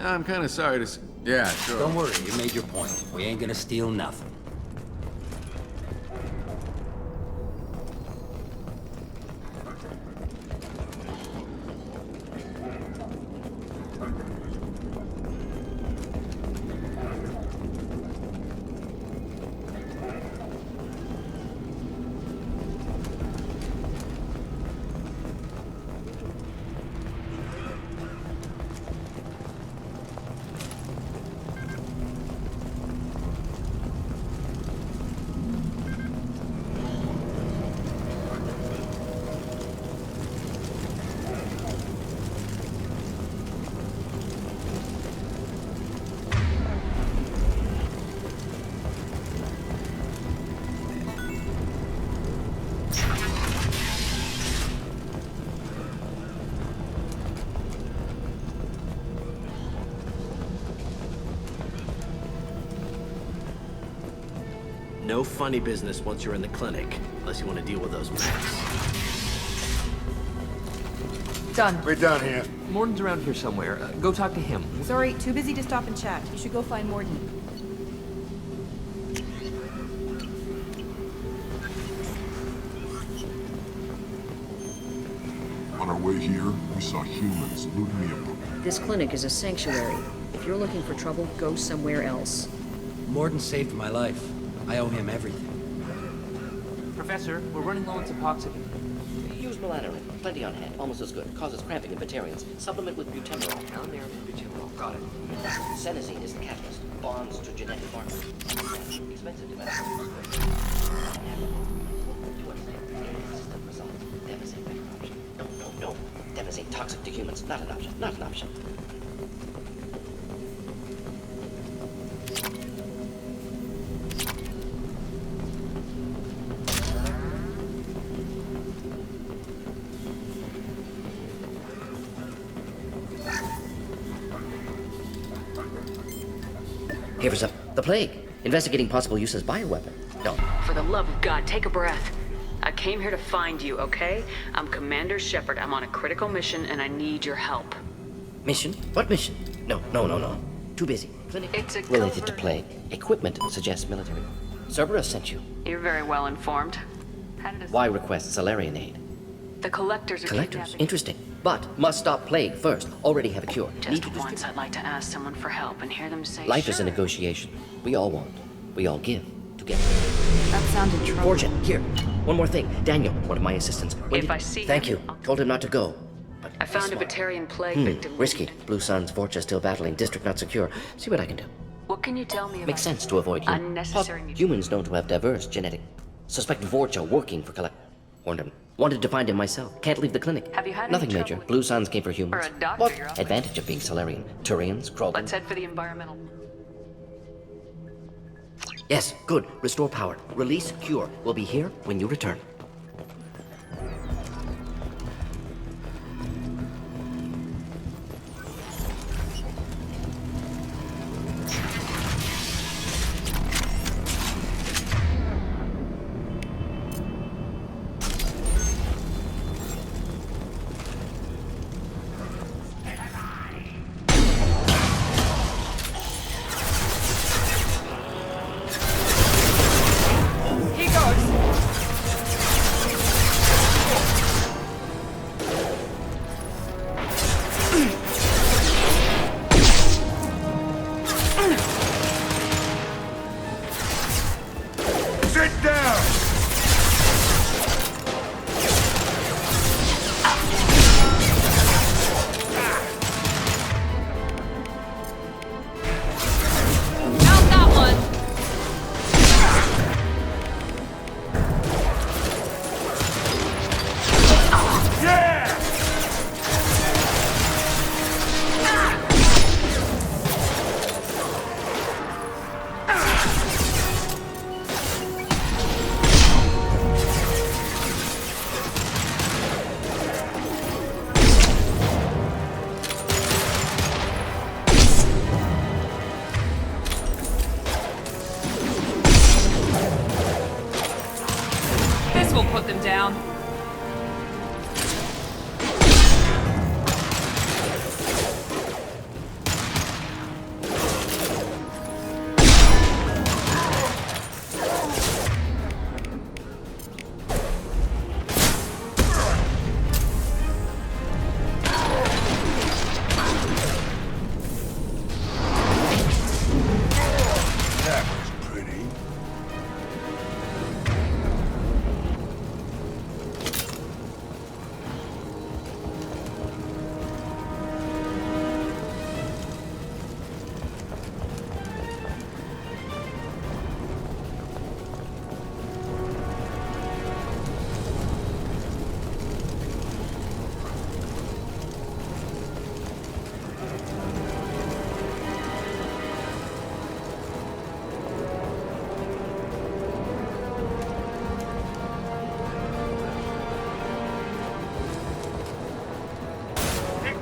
I'm kinda sorry to... Yeah, sure. Don't worry, you made your point. We ain't gonna steal nothing. No funny business once you're in the clinic, unless you want to deal with those mechs. Done. We're done here. Mordin's around here somewhere. Go talk to him. Sorry, too busy to stop and chat. You should go find Mordin. On our way here, we saw humans looting the apartment. This clinic is a sanctuary. If you're looking for trouble, go somewhere else. Mordin saved my life. I owe him everything. Professor, we're running low on Suboxone. Use melatonin. Plenty on hand. Almost as good. Causes cramping in vegetarians. Supplement with butemurol. Melatonin, butemurol. Got it. Senesine is the catalyst. Bonds to genetic markers. Expensive to medicine. Consistent results. Devastating better option. No. Devastating toxic to humans. Not an option. Not an option. Here's up. The plague. Investigating possible use as bioweapon. No. For the love of God, take a breath. I came here to find you, okay? I'm Commander Shepard. I'm on a critical mission, and I need your help. Mission? What mission? No. Too busy. Clinic. It's a related to plague. Equipment suggests military. Cerberus sent you. You're very well informed. Why request Salarian aid? The collectors are Collectors? Interesting. But must stop plague first. Already have a cure. Just once I'd like to ask someone for help and hear them say, Life sure. is a negotiation. We all want. We all give. Together. That sounded trouble. Fortune, here. One more thing. Daniel, one of my assistants. If I see Thank him, you. Told him not to go. But I found a smart. Batarian plague victim. Risky. Blue Sun's Vorcha still battling. District not secure. See what I can do. What can you tell me about Makes sense to avoid unnecessary humans known to have diverse genetic. Suspect Vorcha working for collect. Warned him. Wanted to find him myself. Can't leave the clinic. Have you had Nothing any major. trouble Blue Suns came for humans. For a doctor, What you're off. advantage of being Solarian? Turians, Krogans. Let's head for the environmental. Yes, good. Restore power. Release cure. We'll be here when you return.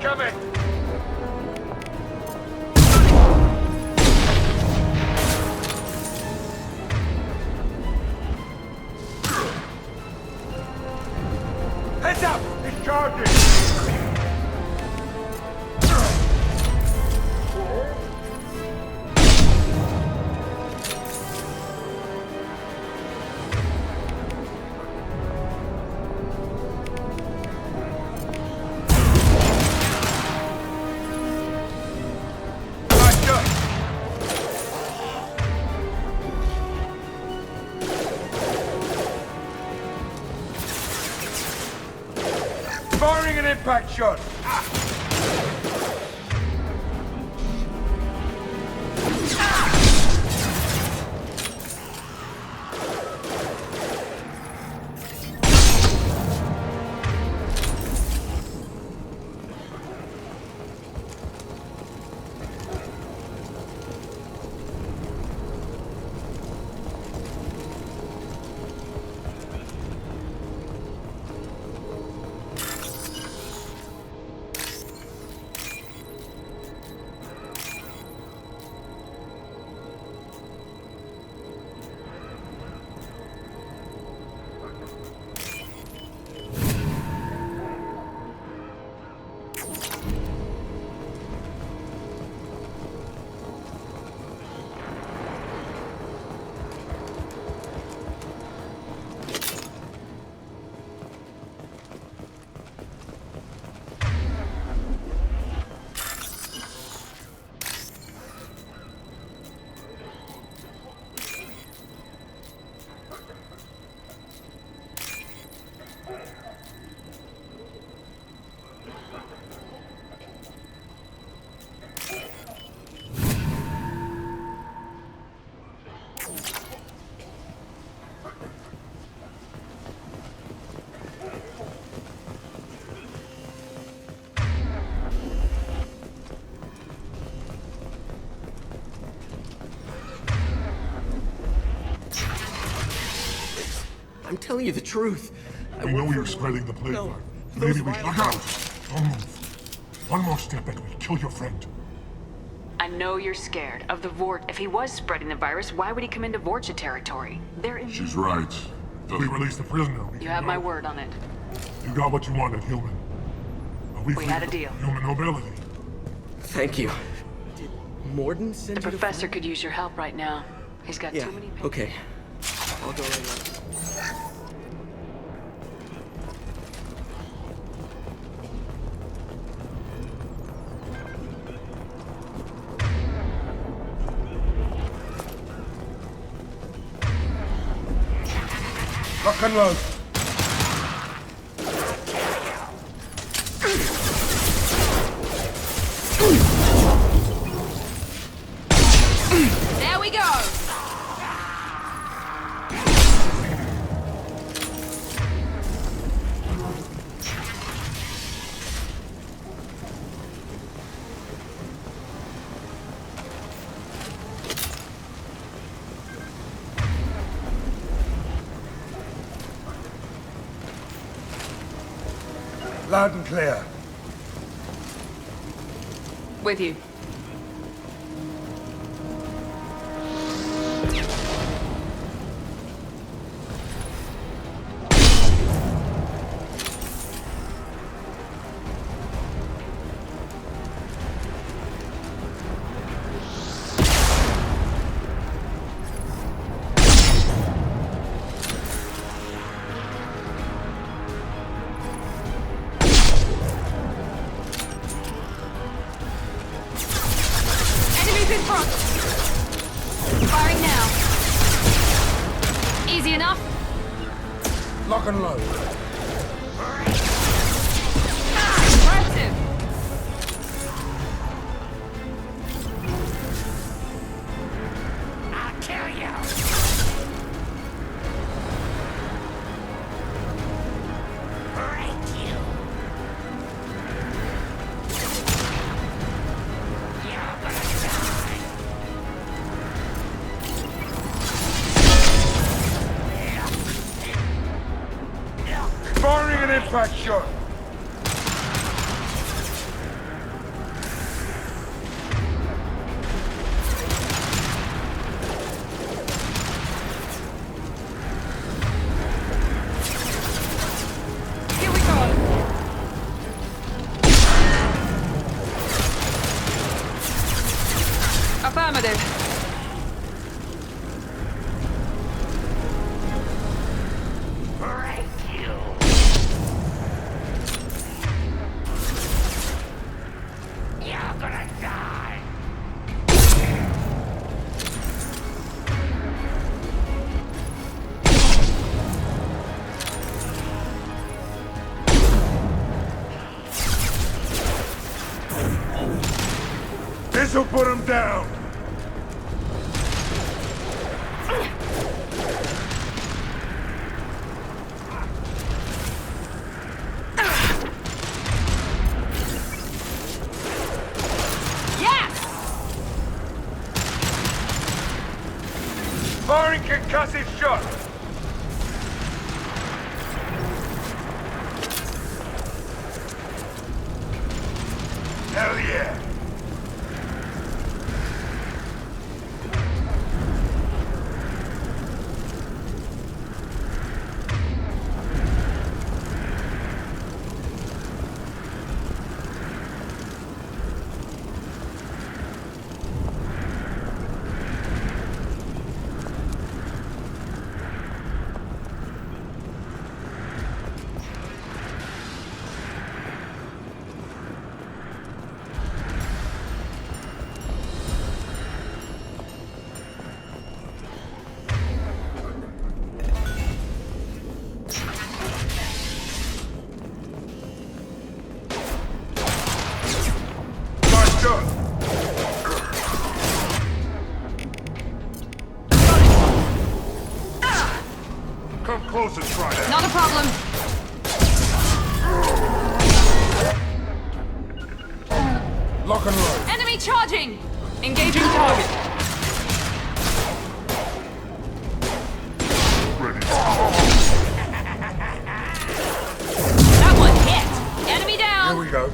Coming! target! Firing an impact shot! I'm telling you the truth. I know you're spreading the plague. No, Maybe we look out. Don't move. One more step and we kill your friend. I know you're scared of the Vort. If he was spreading the virus, why would he come into Vorcha territory? They're in. She's right. Till we release the prisoner, You have my word on it. You got what you wanted, human. We had a deal. Human nobility. Thank you. Did Morden send The you to professor could use your help right now. He's got too many. Okay. I'll go right now. Lock and load. There we go! Loud and clear. With you. Firing now. Easy enough? Lock and load. Impressive. I'll kill you. Break you. You're gonna die. Firing an impact shot. Here we go. This'll put him down! Firing concussive shot! Hell yeah! Come close and try that. Not a problem. Lock and load. Enemy charging! Engaging target. That one hit. Enemy down. Here we go.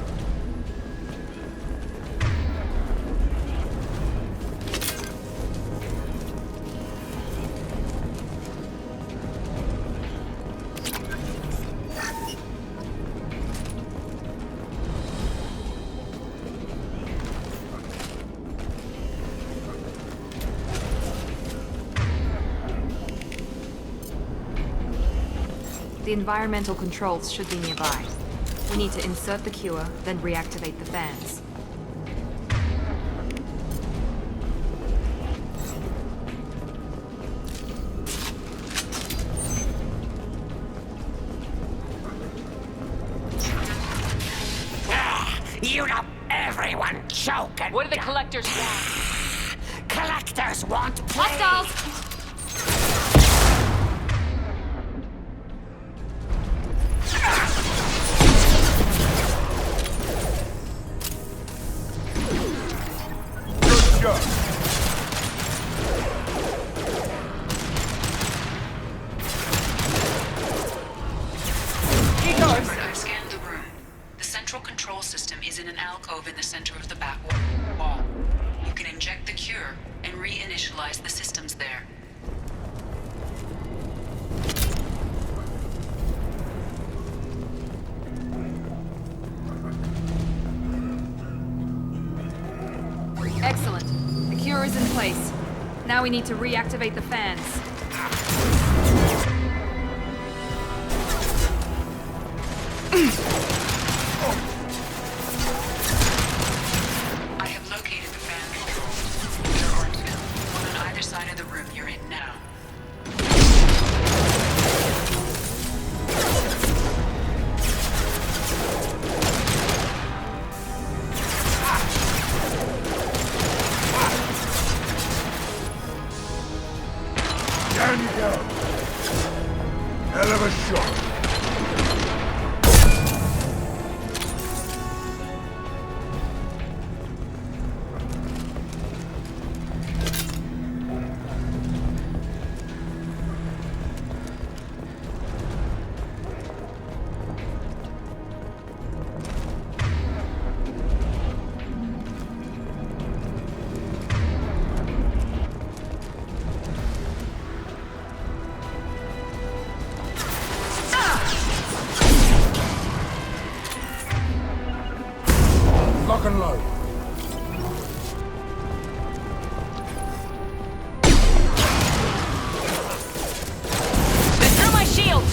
The environmental controls should be nearby. We need to insert the cure, then reactivate the fans. You know, everyone choke and What do the collectors want? Collectors want play. Hostiles! I've scanned the room. The central control system is in an alcove in the center of the back wall. You can inject the cure and reinitialize the systems there. Excellent. The cure is in place. Now we need to reactivate the fans. I have located the fan controls. There are two. One on either side of the room you're in now. Down you go. Hell of a shot. Lock and load. Through my shields!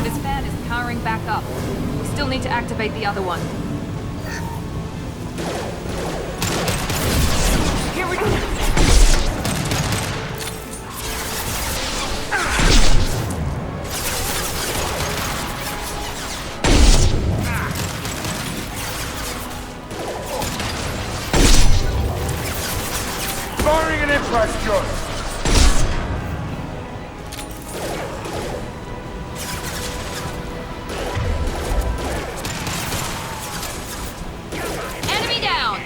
This fan is powering back up. We still need to activate the other one. Here we go. question! Enemy down!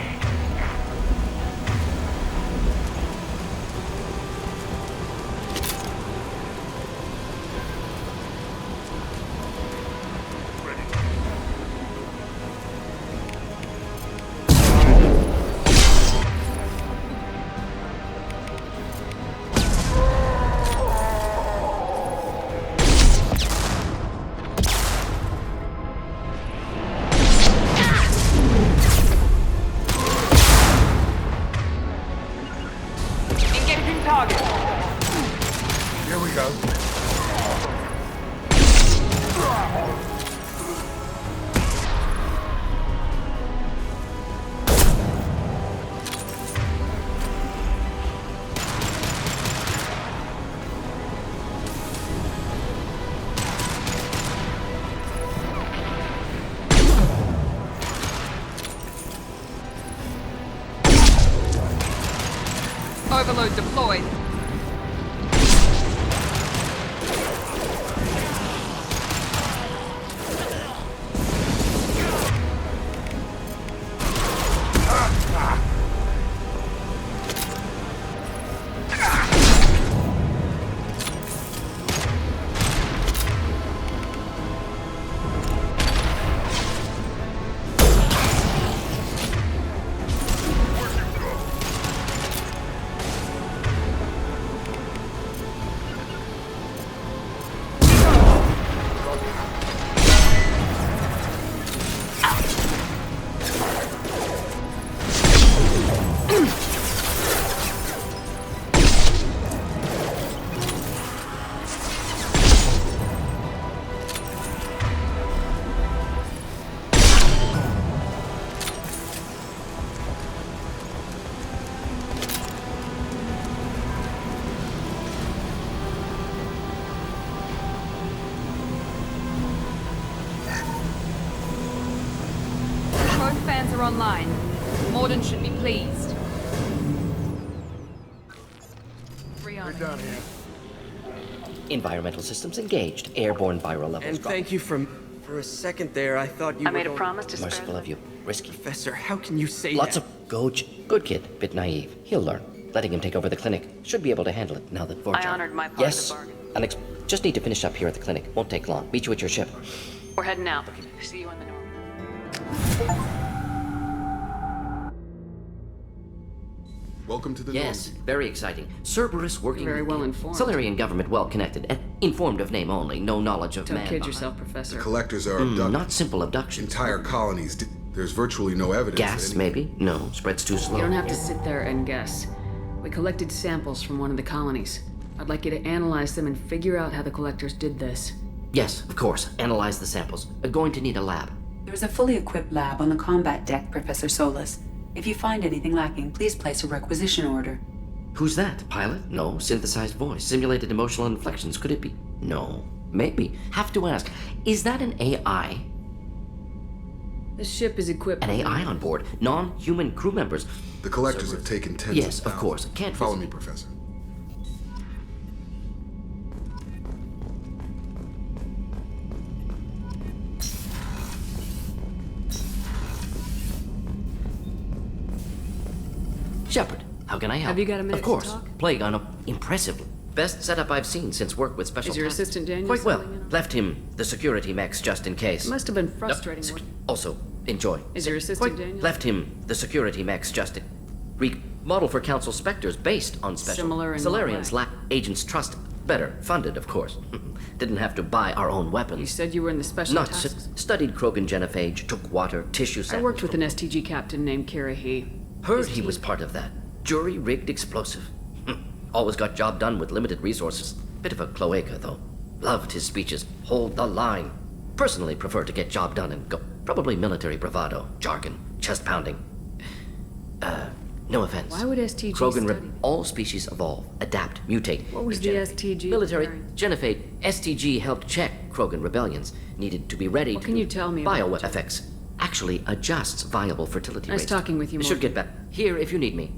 Here we go. Overload deployed. Are online. Morden should be pleased. We're done here. Environmental systems engaged. Airborne viral levels And dropped. thank you for a second there. I thought you I were made a going- promise to spare Merciful of you. Risky. Professor, how can you say Lots that? of good kid. Bit naive. He'll learn. Letting him take over the clinic. Should be able to handle it now that Vorjov... I honored my part yes. of the bargain. Alex, just need to finish up here at the clinic. Won't take long. Meet you at your ship. We're heading out. See you in the north. Welcome to the Yes, Normandy. very exciting. Cerberus working Very with well the informed. Solarian government well connected. Informed of name only. No knowledge of Don't man. kid behind. yourself, Professor. The collectors are abducted. Not simple abductions. Entire colonies. There's virtually no evidence. Gas, that maybe? No, spreads too slow. You don't have to sit there and guess. We collected samples from one of the colonies. I'd like you to analyze them and figure out how the collectors did this. Yes, of course. Analyze the samples. Going to need a lab. There's a fully equipped lab on the combat deck, Professor Solus. If you find anything lacking, please place a requisition order. Who's that? Pilot? No. Synthesized voice. Simulated emotional inflections. Could it be? No. Maybe. Have to ask. Is that an AI? The ship is equipped. An AI on board. Non-human crew members. The collectors have taken tens Yes, of of course. Can't follow me, Professor. Shepard, how can I help? Have you got a minute Of course. to talk? Plague on a... Impressive. Best setup I've seen since work with special Is your tasks. assistant Daniel Quite well. settling in on- Left him the security mechs just in case. It must have been frustrating. Also, enjoy. Is your assistant Quite Daniel? left him the security mechs just in... Model for Council Spectres based on special... Similar in Solarians what way? lack agents' trust. Better funded, of course. Didn't have to buy our own weapons. You said you were in the special Not tasks? studied Krogan genophage, took water, tissue samples. I worked with an STG captain named Kira He. Heard His he team- was part of that. Jury-rigged explosive. Always got job done with limited resources. Bit of a cloaca, though. Loved his speeches. Hold the line. Personally prefer to get job done and go. Probably military bravado, jargon, chest-pounding. No offense. Why would STG Krogan study? all species evolve, adapt, mutate. What was the STG? Military, preparing? genophage, STG helped check Krogan rebellions. Needed to be ready What to can do you tell me about bioweapon effects. Actually adjusts viable fertility Nice rates. talking with you, Should Morgan. get back. Here if you need me.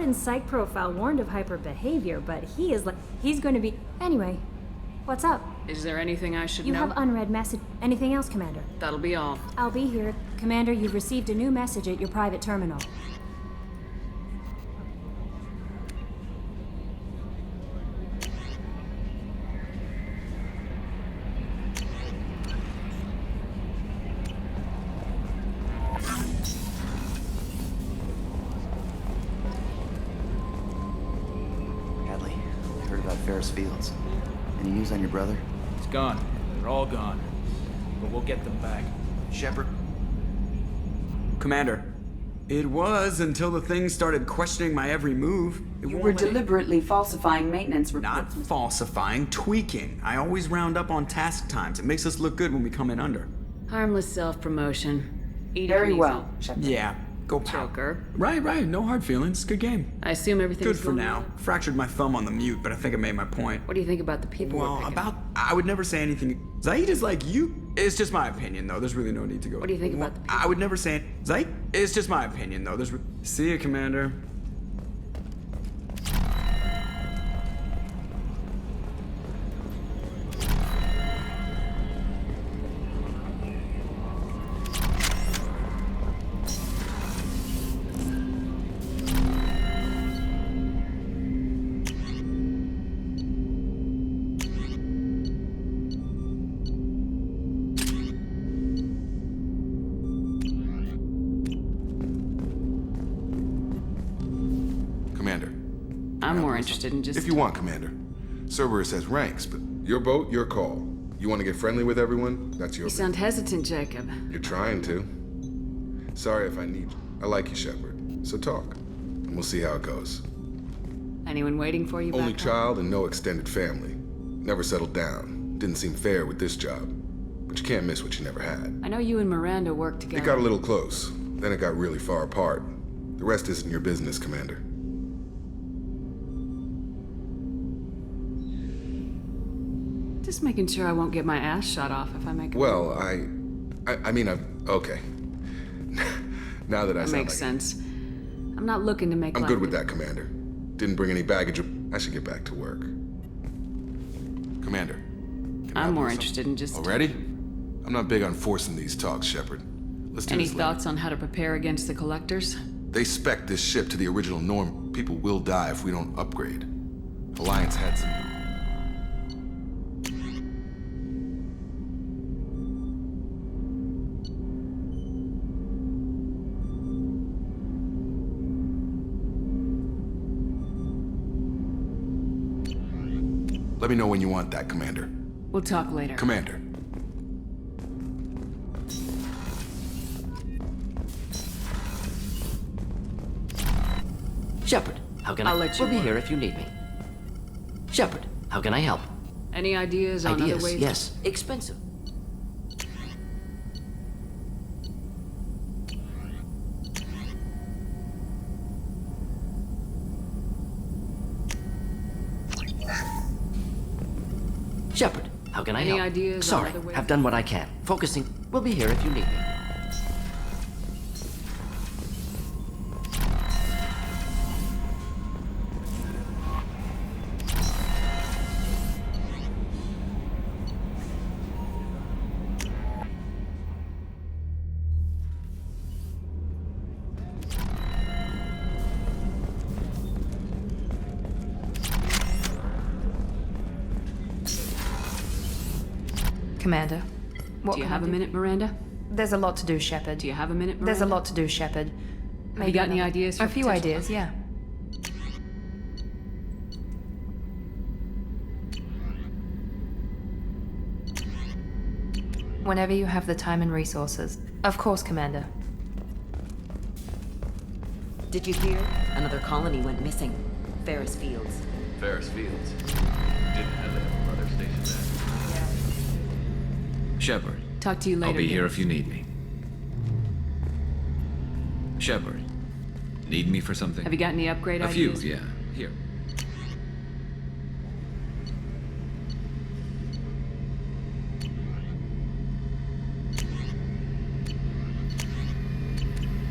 Mordin's psych profile warned of hyper behavior, but he is like, he's going to be... Anyway, what's up? Is there anything I should know? You have unread message. Anything else, Commander? That'll be all. I'll be here. Commander, you've received a new message at your private terminal. Fields. Any news on your brother? He's gone. They're all gone. But we'll get them back. Shepard? Commander, it was until the thing started questioning my every move. You were deliberately falsifying maintenance reports. Not falsifying, tweaking. I always round up on task times. It makes us look good when we come in under. Harmless self-promotion. Very well, Shepard. Yeah, go pal. Joker. Right, no hard feelings. Good game. I assume everything's good for now. Fractured my thumb on the mute, but I think I made my point. What do you think about the people we're picking? I would never say anything. Zaid is like you. It's just my opinion, though. There's really no need to go. What do you think about the people? I would never say it. Zaid? It's just my opinion, though. See you, Commander. I'm more interested in just... If you want, Commander. Cerberus has ranks, but your boat, your call. You want to get friendly with everyone? That's your... You sound hesitant, Jacob. You're trying to. Sorry if I need you. I like you, Shepard. So talk, and we'll see how it goes. Anyone waiting for you Only back child and no extended family. Never settled down. Didn't seem fair with this job. But you can't miss what you never had. I know you and Miranda worked together. It got a little close. Then it got really far apart. The rest isn't your business, Commander. Just making sure I won't get my ass shot off if I make a Well, I mean, okay. Now that I that sound makes like sense. I'm not looking to make I'm life good with that, Commander. Didn't bring any baggage. I should get back to work. Commander. I'm more interested in just... Already? I'm not big on forcing these talks, Shepard. Let's do Any this thoughts on how to prepare against the collectors? They spec this ship to the original norm. People will die if we don't upgrade. Alliance had some... Let me know when you want that, Commander. We'll talk later. Commander. Shepard, how can I'll let you We'll be work. here if you need me. Shepard, how can I help? Any ideas on other ways? Yes. Expensive. Shepard, how can I Any help? ideas on Sorry, other ways? I've done what I can. Focusing. We'll be here if you need me. Commander. What Do you can I have a minute, Miranda? There's a lot to do, Shepard. Do you have a minute, Miranda? There's a lot to do, Shepard. Have you got any ideas for A few potential- ideas, yeah. Whenever you have the time and resources. Of course, Commander. Did you hear? Another colony went missing. Ferris Fields. Ferris Fields. Didn't have a brother stationed there. Shepard. Talk to you later. I'll be here Gabe. if you need me. Shepard. Need me for something? Have you got any upgrade A few, ideas? yeah. Here.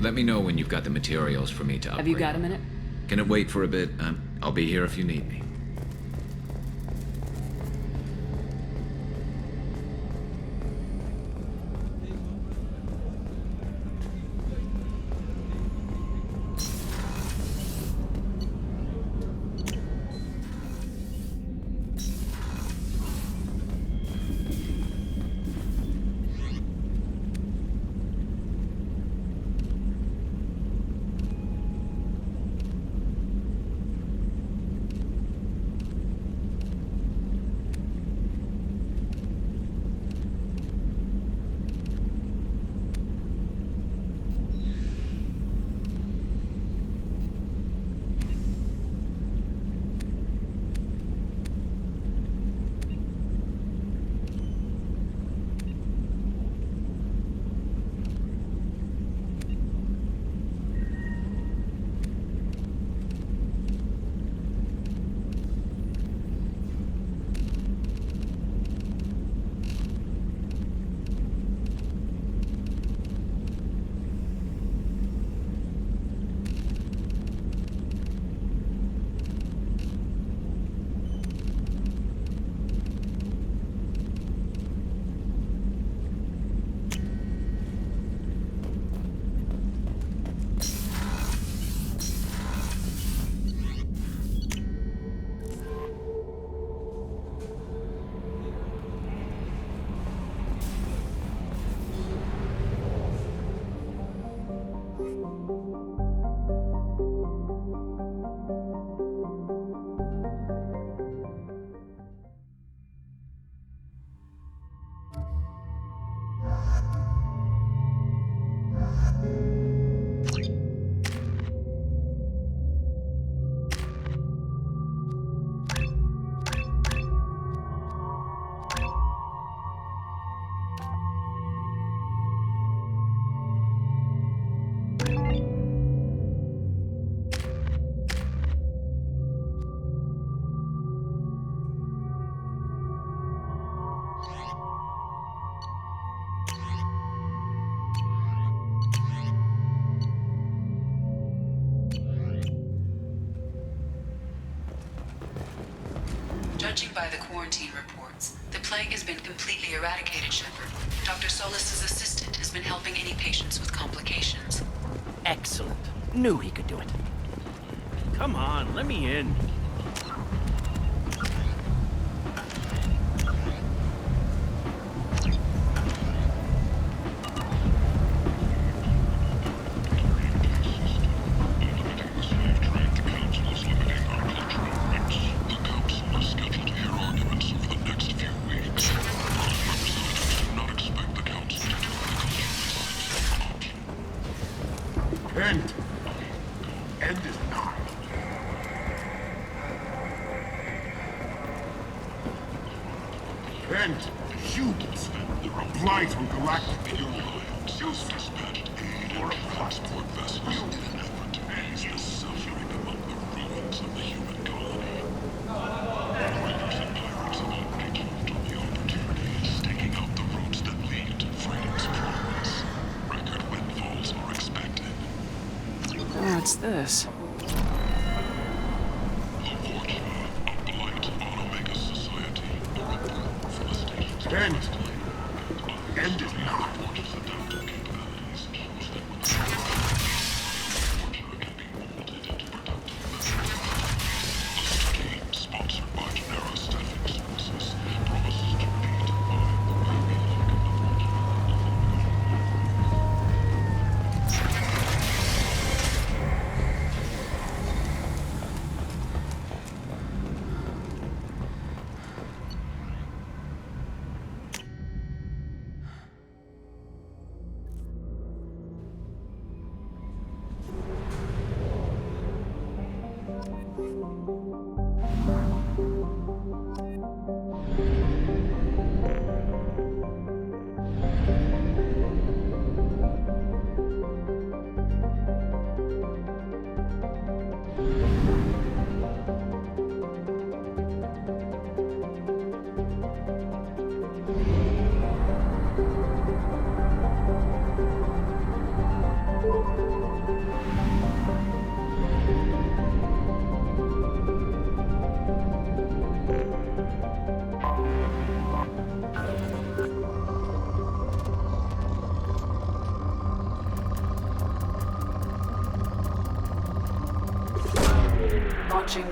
Let me know when you've got the materials for me to upgrade. Have you got a minute? Can it wait for a bit? I'll be here if you need me. Judging by the quarantine reports, the plague has been completely eradicated, Shepard. Dr. Solus's assistant has been helping any patients with complications. Excellent. Knew he could do it. Come on, let me in. End is nigh. End. Humans. They're a blight on galactic. Your alliance has dispatched aid and transport vessels in an effort to ease the suffering among the ruins of the human colony. Raiders and pirates have already jumped on the opportunity, staking out the roads that lead to freedom's progress. Record windfalls are expected. What's this? End is not.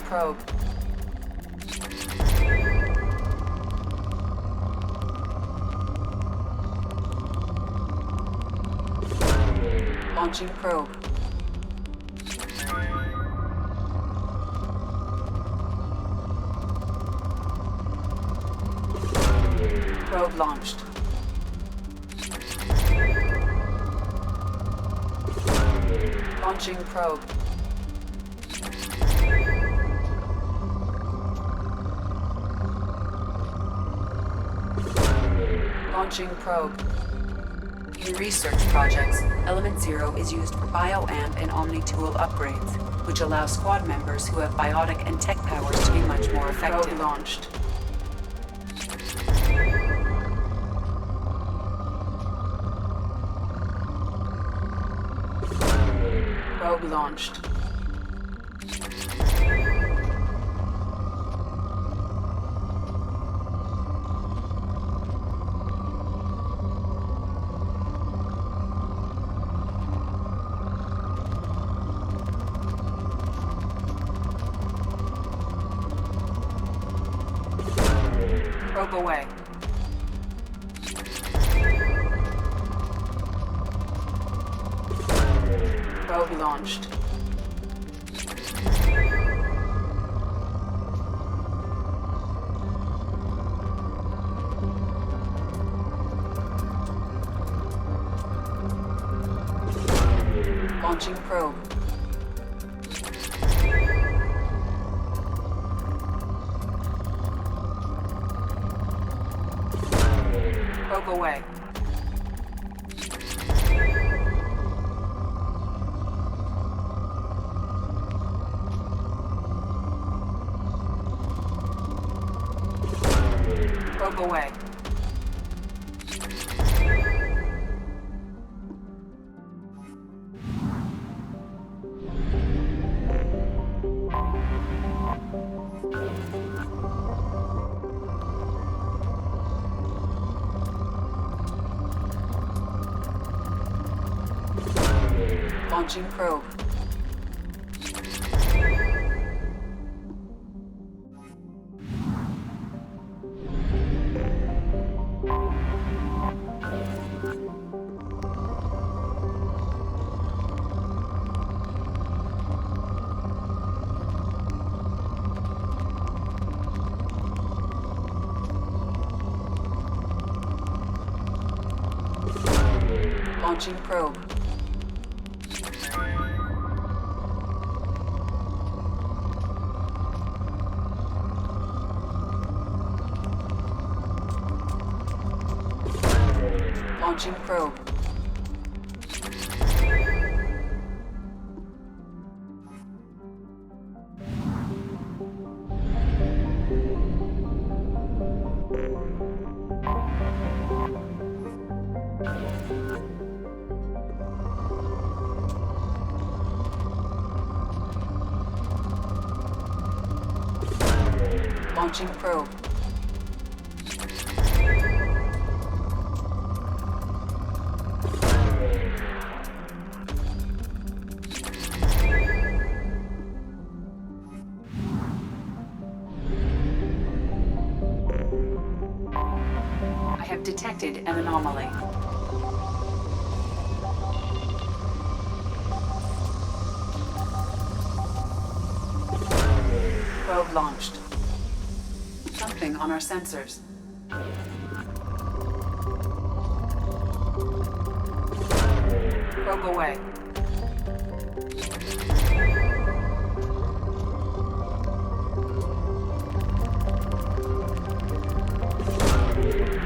probe. Launching probe. Probe launched. Launching probe. Launching probe. In research projects, Element Zero is used for bioamp and Omni-tool upgrades, which allow squad members who have biotic and tech powers to be much more effective. Probe launched. Probe launched. Probe away. Probe launched. Launching probe. Probe away. Probe away. Launching probe. Launching probe. Launching probe. Launching probe. I have detected an anomaly. Probe launched. Something on our sensors. Probe away.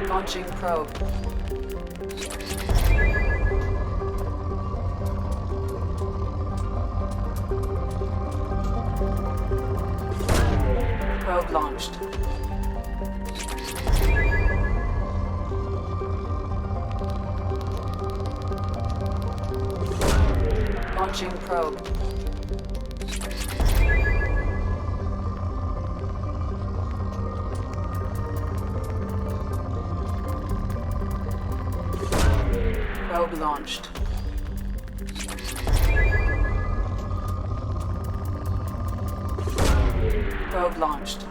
Launching probe. Probe launched. Launching probe. Probe launched. launched.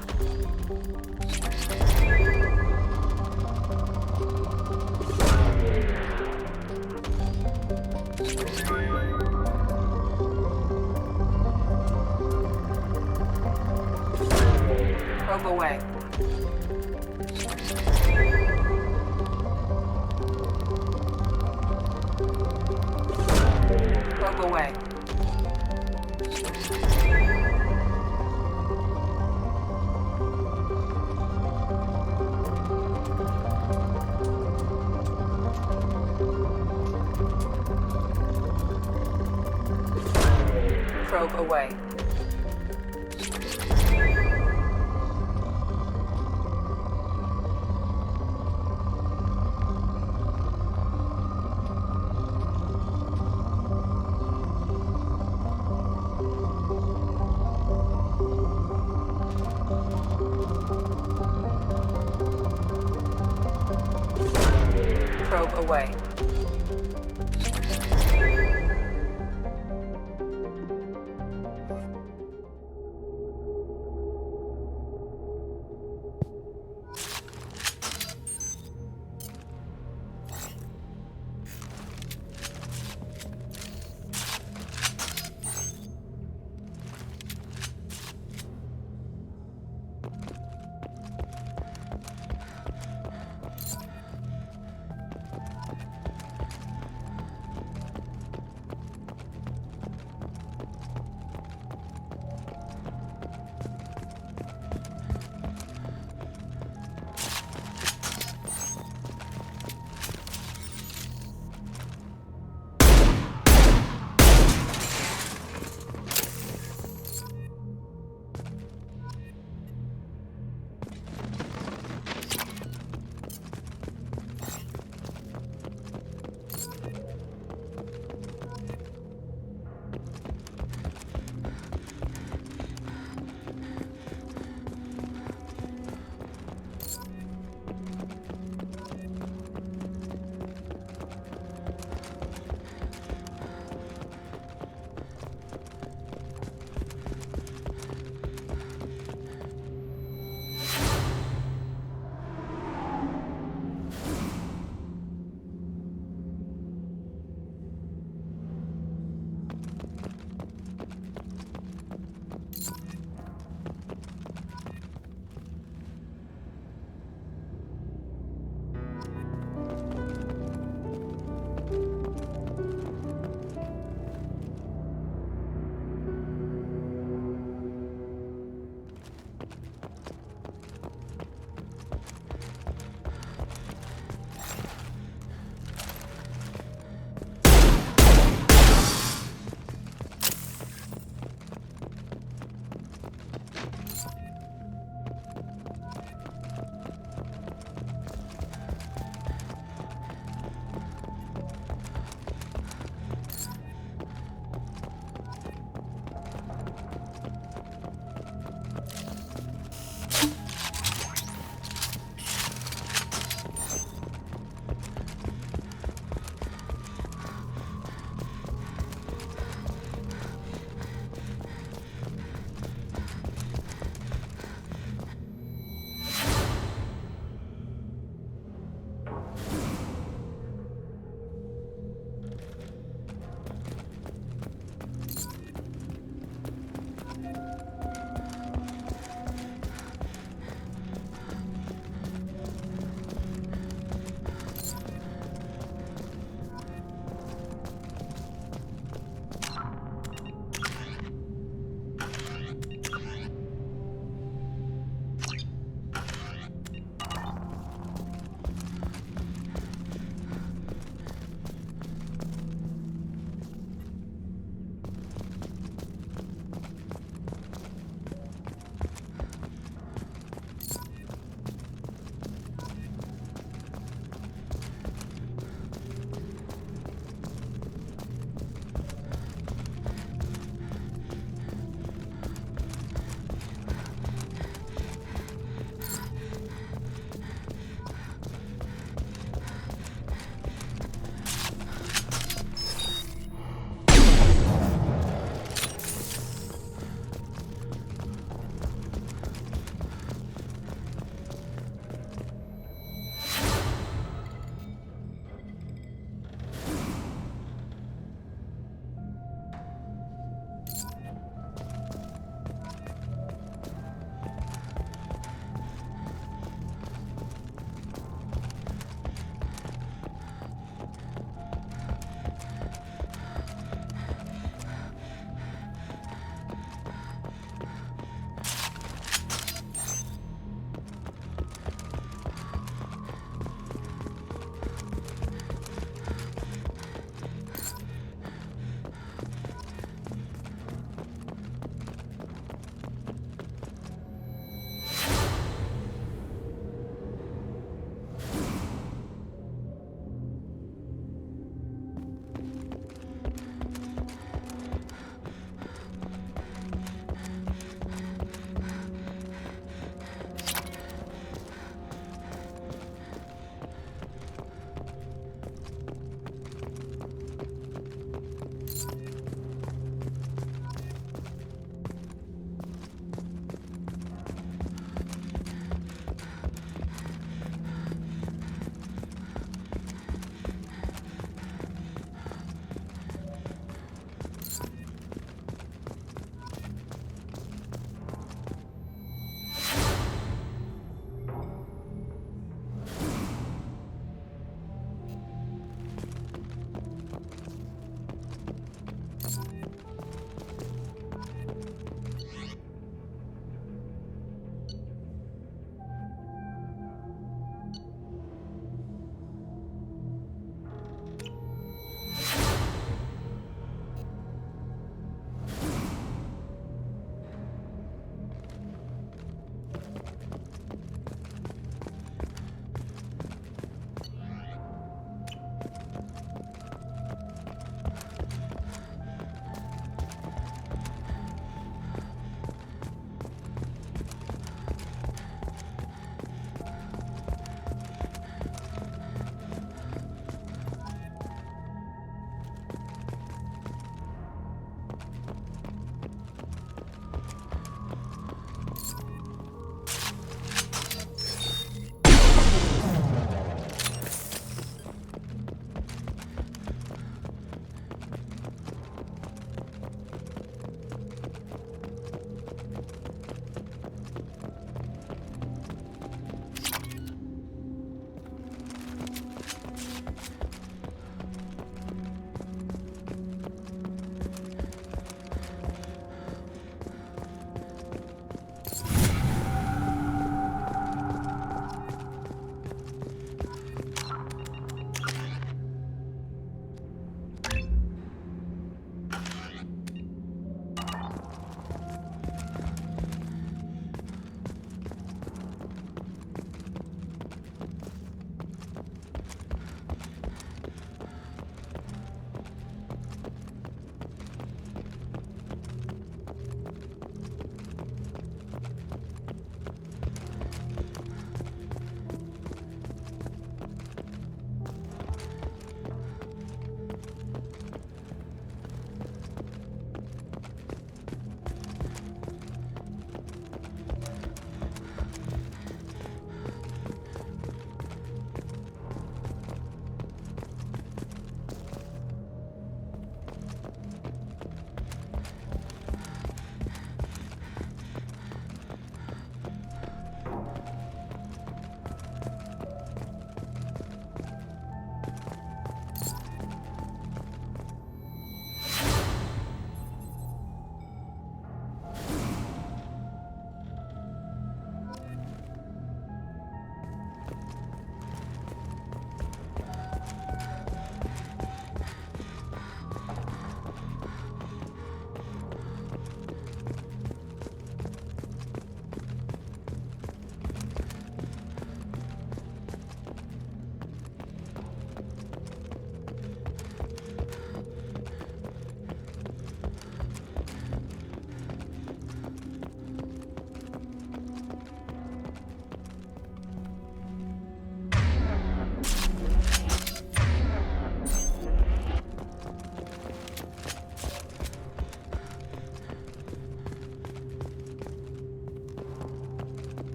Probe away. Probe away. Probe away. Probe away.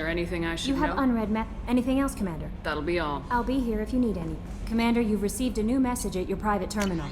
there anything I should know? You have unread anything else, Commander? That'll be all. I'll be here if you need any. Commander, you've received a new message at your private terminal.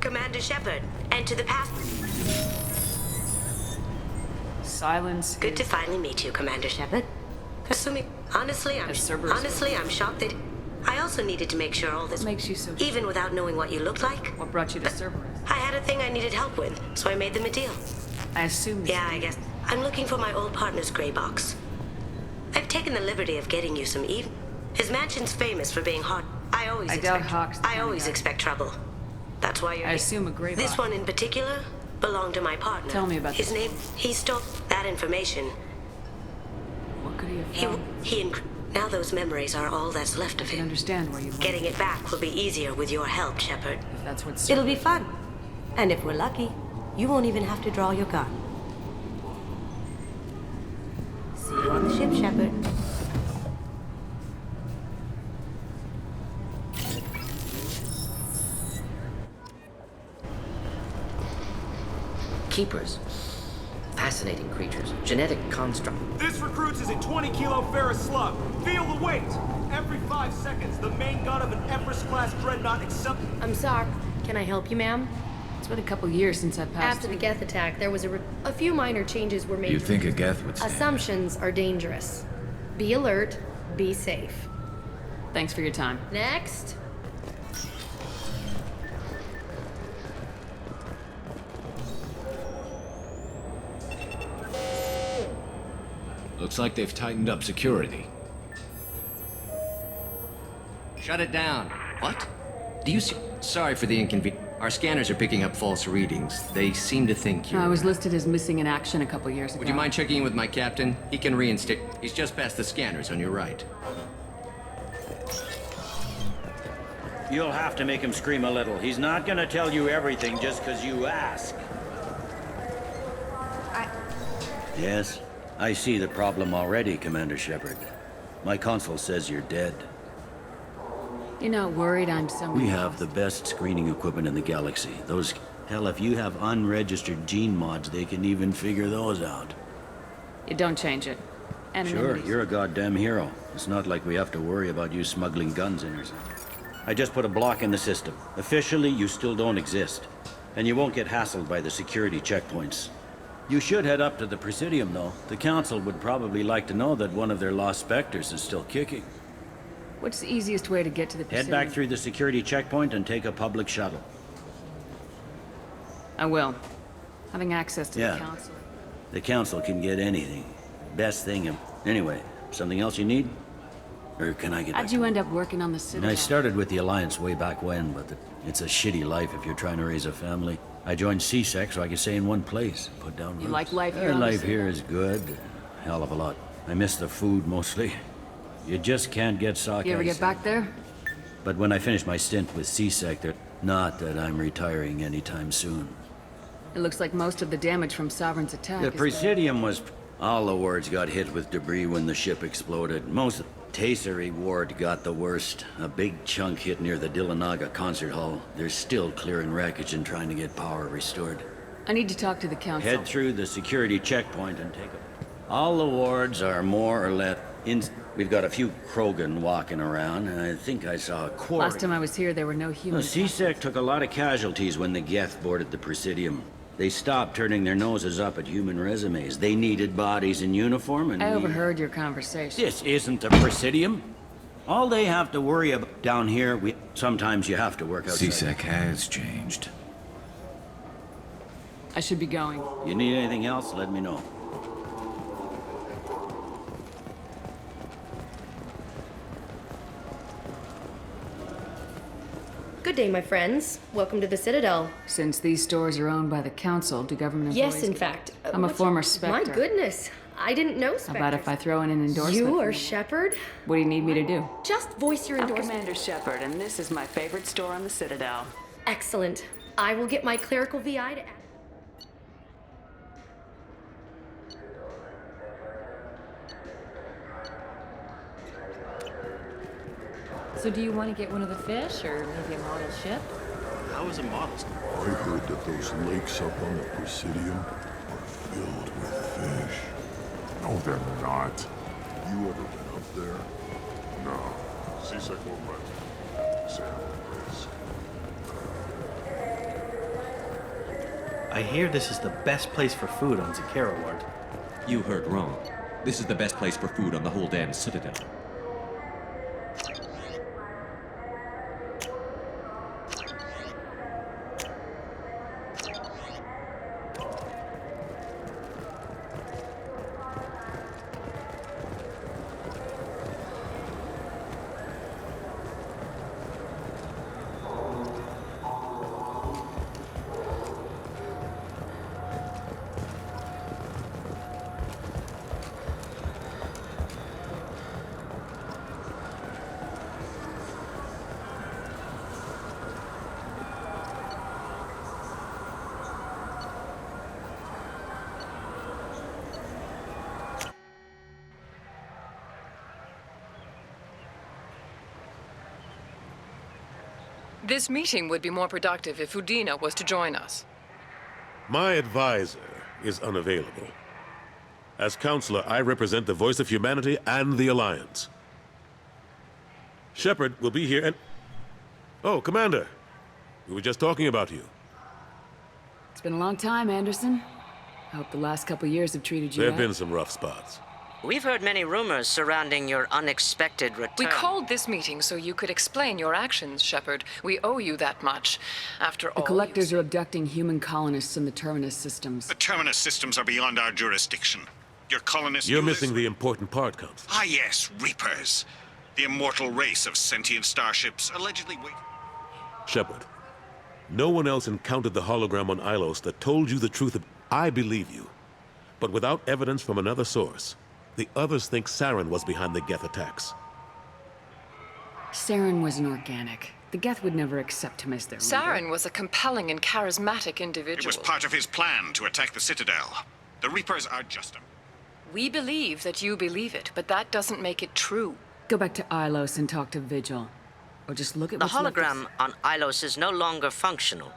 Commander Shepard, enter the path. Silence. Good to finally meet you, Commander Shepard. Honestly, I'm shocked that I also needed to make sure all this makes you so. Even without knowing what you looked like. What brought you to Cerberus? I had a thing I needed help with, so I made them a deal. I assume. Yeah, I guess. I'm looking for my old partner's gray box. I've taken the liberty of getting you some even. His mansion's famous for being hot. I always expect trouble. That's why you're. I assume a gray box. This one in particular belonged to my partner. Tell me about his name. He stole that information. What could he have found? Now those memories are all that's left of him. I understand where you went. Getting it back will be easier with your help, Shepard. If that's what's. It'll be fun. And if we're lucky, you won't even have to draw your gun. See you on the ship, Shepard. Keepers. Fascinating creatures. Genetic construct. This recruits is a 20-kilo ferrous slug. Feel the weight! Every 5 seconds, the main gun of an Empress-class dreadnought accepts... I'm sorry. Can I help you, ma'am? It's been a couple years since I passed. After the Geth attack, there was a few minor changes were made. You think a Geth would stand? Assumptions are dangerous. Be alert. Be safe. Thanks for your time. Next. Looks like they've tightened up security. Shut it down. What? Do you see? Sorry for the inconvenience. Our scanners are picking up false readings. They seem to think you. I was listed as missing in action a couple years ago. Would you mind checking in with my captain? He can reinstate. He's just past the scanners on your right. You'll have to make him scream a little. He's not gonna tell you everything just because you ask. Yes, I see the problem already, Commander Shepard. My console says you're dead. You're not worried I'm someone We have the best screening equipment in the galaxy. Those... Hell, if you have unregistered gene mods, they can even figure those out. You don't change it. Sure, you're a goddamn hero. It's not like we have to worry about you smuggling guns in or something. I just put a block in the system. Officially, you still don't exist. And you won't get hassled by the security checkpoints. You should head up to the Presidium, though. The Council would probably like to know that one of their lost specters is still kicking. What's the easiest way to get to the Head back through the security checkpoint and take a public shuttle. I will. Having access to the Council. The Council can get anything. Best thing. Anyway, something else you need? Or can I get How'd you end up working on the Citadel? I started with the Alliance way back when, but it's a shitty life if you're trying to raise a family. I joined CSEC so I could stay in one place, put down roots. You like life here? Life here is good. Hell of a lot. I miss the food mostly. You just can't get sake. You ever get back there? But when I finish my stint with CSEC, not that I'm retiring anytime soon. It looks like most of the damage from Sovereign's attack The Presidium was... All the wards got hit with debris when the ship exploded. Most... Tasery ward got the worst. A big chunk hit near the Dillanaga concert hall. They're still clearing wreckage and trying to get power restored. I need to talk to the council. Head through the security checkpoint and take it. All the wards are more or less in... We've got a few Krogan walking around, and I think I saw a quarry. Last time I was here, there were no humans. CSEC took a lot of casualties when the Geth boarded the Presidium. They stopped turning their noses up at human resumes. They needed bodies in uniform, and I overheard your conversation. This isn't the Presidium. All they have to worry about down here, sometimes you have to work outside. CSEC has changed. I should be going. You need anything else, let me know. Good day, my friends. Welcome to the Citadel. Since these stores are owned by the council, do government employees... Yes, in fact. I'm a former Spectre. My goodness. I didn't know Spectre. How about if I throw in an endorsement? You are Shepard? What do you need me to do? Just voice your endorsement. I'm Commander Shepard, and this is my favorite store on the Citadel. Excellent. I will get my clerical VI to... So do you want to get one of the fish, or maybe a model ship? How is a model? I heard that those lakes up on the Presidium are filled with fish. No, they're not. You ever been up there? No. CSEC won't let me. Sam, risk. I hear this is the best place for food on Zakera Ward. You heard wrong. This is the best place for food on the whole damn Citadel. This meeting would be more productive if Udina was to join us. My advisor is unavailable. As counselor, I represent the voice of humanity and the Alliance. Shepard will be here and... Oh, Commander. We were just talking about you. It's been a long time, Anderson. I hope the last couple years have treated you There have right. been some rough spots. We've heard many rumors surrounding your unexpected return. We called this meeting so you could explain your actions, Shepard. We owe you that much. After all, The collectors are abducting human colonists in the Terminus systems. The Terminus systems are beyond our jurisdiction. Your colonists... You're missing the important part, Counselor. Ah, yes, Reapers. The immortal race of sentient starships allegedly wait... Shepard, no one else encountered the hologram on Ilos that told you the truth. I believe you. But without evidence from another source, the others think Saren was behind the Geth attacks. Saren was an organic. The Geth would never accept him as their leader. Saren was a compelling and charismatic individual. It was part of his plan to attack the Citadel. The Reapers are just a... We believe that you believe it, but that doesn't make it true. Go back to Ilos and talk to Vigil. Or just look at The what's left of- hologram on Ilos is no longer functional,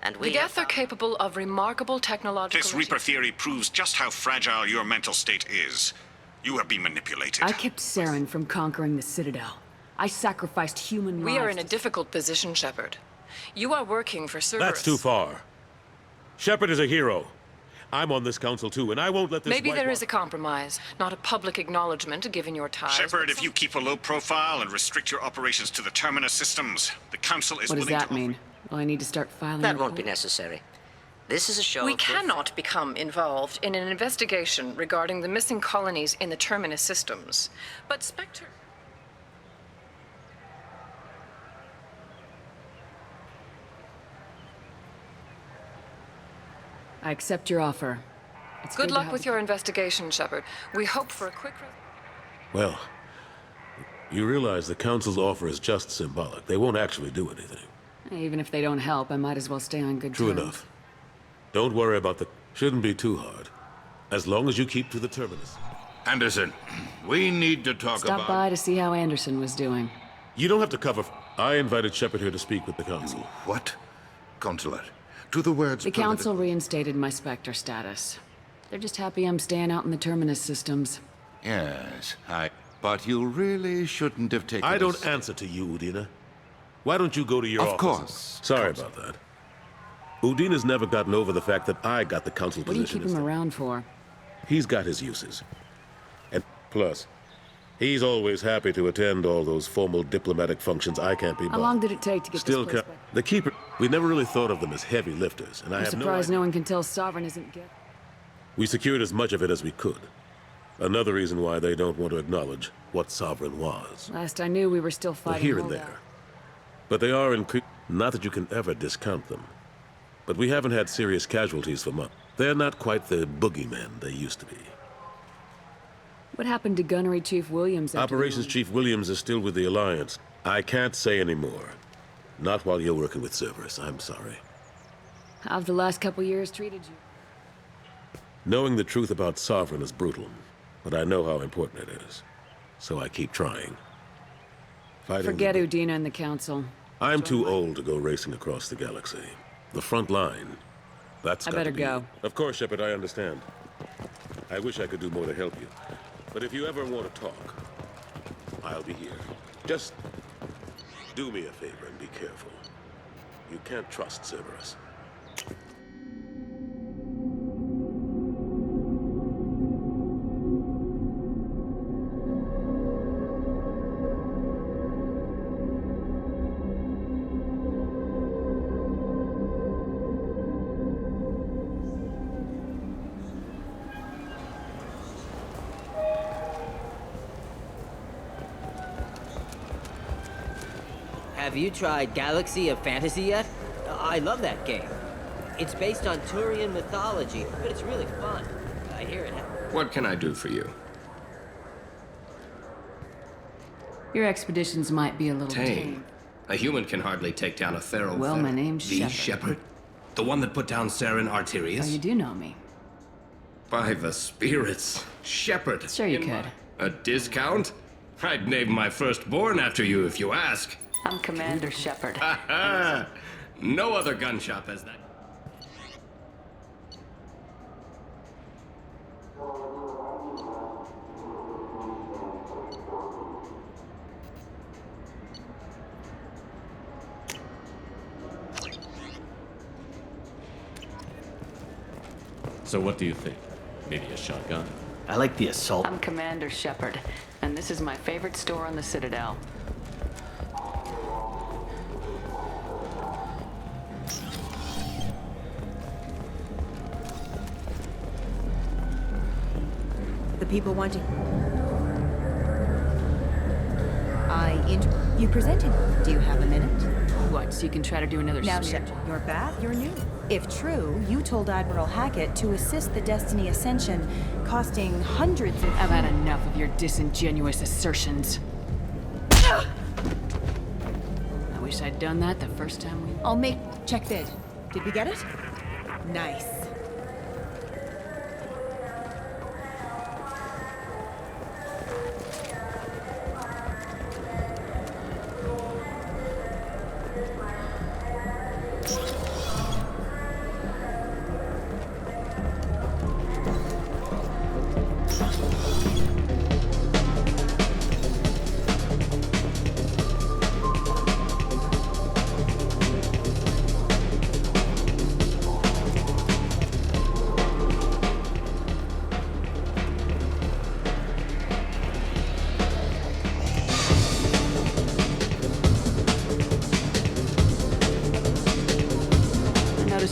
and we The Geth are capable of remarkable technological... This Reaper theory proves just how fragile your mental state is. You have been manipulated. I kept Saren from conquering the Citadel. I sacrificed human lives. We are in a difficult position, Shepard. You are working for Cerberus. That's too far. Shepard is a hero. I'm on this council too, and I won't let this... Maybe there is a compromise, not a public acknowledgement given your ties. Shepard, if you keep a low profile and restrict your operations to the Terminus systems, the Council is What does willing that to... mean? Will I need to start filing That won't reports? be necessary. This is a show We of... cannot become involved in an investigation regarding the missing colonies in the Terminus systems. But Spectre... I accept your offer. It's Good luck with your investigation, Shepard. We hope for a quick... Well, you realize the Council's offer is just symbolic. They won't actually do anything. Even if they don't help, I might as well stay on good terms. True enough. Don't worry about the... Shouldn't be too hard. As long as you keep to the terminus. Anderson, we need to talk about... Stop by to see how Anderson was doing. You don't have to cover... I invited Shepard here to speak with the Council. What? Consular, to the words... The Council reinstated my Spectre status. They're just happy I'm staying out in the terminus systems. Yes, But you really shouldn't have taken... I don't answer to you, Udina. Why don't you go to your office? Of course. Sorry about that. Udina's never gotten over the fact that I got the Council position. What do you keep him around for? He's got his uses. And plus, he's always happy to attend all those formal diplomatic functions I can't be. How long did it take to get Still this place back? The Keeper... We never really thought of them as heavy lifters, and I'm surprised no one can tell Sovereign isn't get. We secured as much of it as we could. Another reason why they don't want to acknowledge what Sovereign was. Last I knew, we were still fighting Here and there. But they are not that you can ever discount them. But we haven't had serious casualties for months. They're not quite the boogeymen they used to be. What happened to Gunnery Chief Williams? Operations Chief Williams is still with the Alliance. I can't say any more. Not while you're working with Cerberus, I'm sorry. How have the last couple years treated you? Knowing the truth about Sovereign is brutal, but I know how important it is. So I keep trying. Forget Udina and the Council. I'm too old to go racing across the galaxy. The front line. That's got to be... I better go. Of course, Shepard, I understand. I wish I could do more to help you. But if you ever want to talk, I'll be here. Just do me a favor and be careful. You can't trust Cerberus. Have you tried Galaxy of Fantasy yet? I love that game. It's based on Turian mythology, but it's really fun. I hear it. What can I do for you? Your expeditions might be a little tame. A human can hardly take down a Theral. Well, my name's the Shepard. Shepherd? The one that put down Saren Arterius? Oh, you do know me. By the spirits. Shepherd. Sure you could. A discount? I'd name my firstborn after you if you ask. I'm Commander Shepard. No other gun shop has that. So what do you think? Maybe a shotgun? I like the assault. I'm Commander Shepard, and this is my favorite store on the Citadel. The people wanting... You presented. Do you have a minute? What, so you can try to do another Now, smear? Shepard, you're back, you're new. If true, you told Admiral Hackett to assist the Destiny Ascension, costing hundreds of... I've had enough of your disingenuous assertions. I wish I'd done that the first time we... I'll make... Check bid. Did we get it? Nice.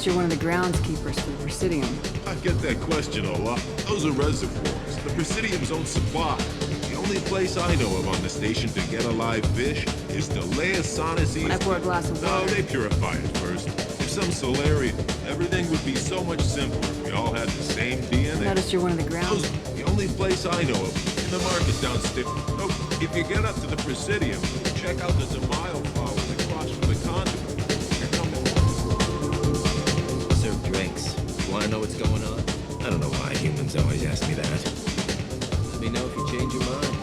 You're one of the groundskeepers for the Presidium. I get that question a lot. Those are reservoirs. The Presidium's own supply. The only place I know of on the station to get a live fish is to lay a Sonacy. When I pour a glass of water. No, they purify it first. If some Solarian. Everything would be so much simpler if we all had the same DNA. Noticed you're one of the ground. The only place I know of, in the market downstairs. Oh, if you get up to the Presidium, check out the Zamayo flowers across from the conduit. Here come the... Serve drinks. You want to know what's going on? I don't know why humans always ask me that. Let me know if you change your mind.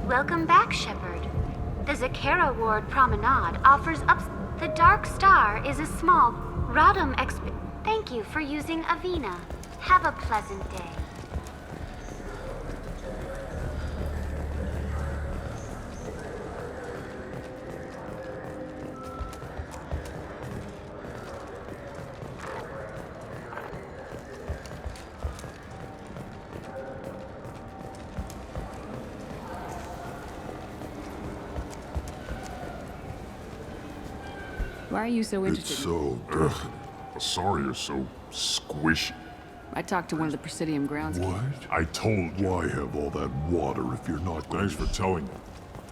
Welcome back, Shepard. The Zakara Ward Promenade offers up. The Dark Star is a small Rodham exp. Thank you for using Avena. Have a pleasant day. Why are you so interested? It's so definite. Sorry you're so squishy. I talked to one of the Presidium groundskeepers. What? I told you. Why have all that water if you're not... Thanks for telling me.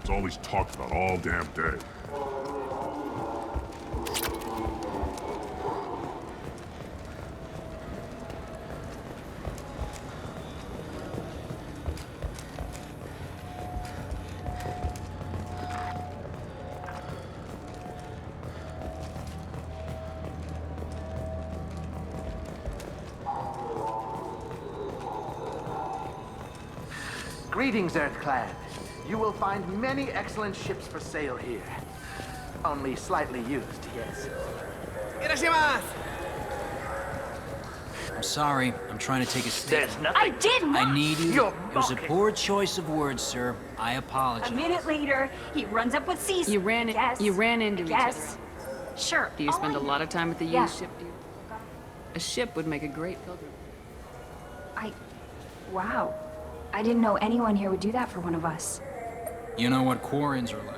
It's all he's talked about all damn day. Greetings, Earthclad. You will find many excellent ships for sale here. Only slightly used, yes. I'm sorry. I'm trying to take a stand. There's nothing. I did not. I need you. You're It was a mocking. poor choice of words, sir. I apologize. A minute later, he runs up with Cecil. You ran into each other. Sure. Do you spend a lot of time at the Yeah. used ship? A ship would make a great pilgrim. Wow. I didn't know anyone here would do that for one of us. You know what Quarrens are like.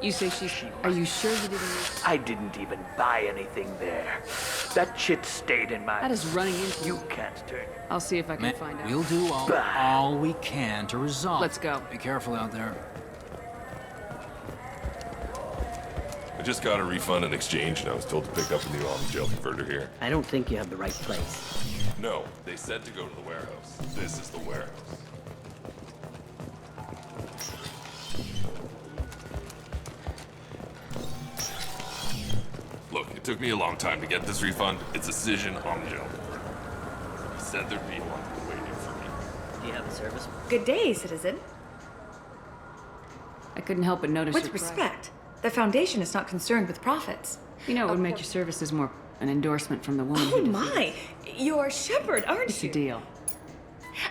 You say she's... Are you sure you didn't... I didn't even buy anything there. That shit stayed in my... That is running into... You can't turn it. I'll see if I can find out. We'll do all we can to resolve. Let's go. Be careful out there. I just got a refund and exchange, and I was told to pick up a new gel converter here. I don't think you have the right place. No, they said to go to the warehouse. This is the warehouse. Look, it took me a long time to get this refund. It's a Cision Omgel. He said there'd be one waiting for me. Do you have a service? Good day, citizen. I couldn't help but notice With your price. respect, the Foundation is not concerned with profits. You know, it would make your services more an endorsement from the woman Oh who my! You're Shepard, aren't It's you? a deal.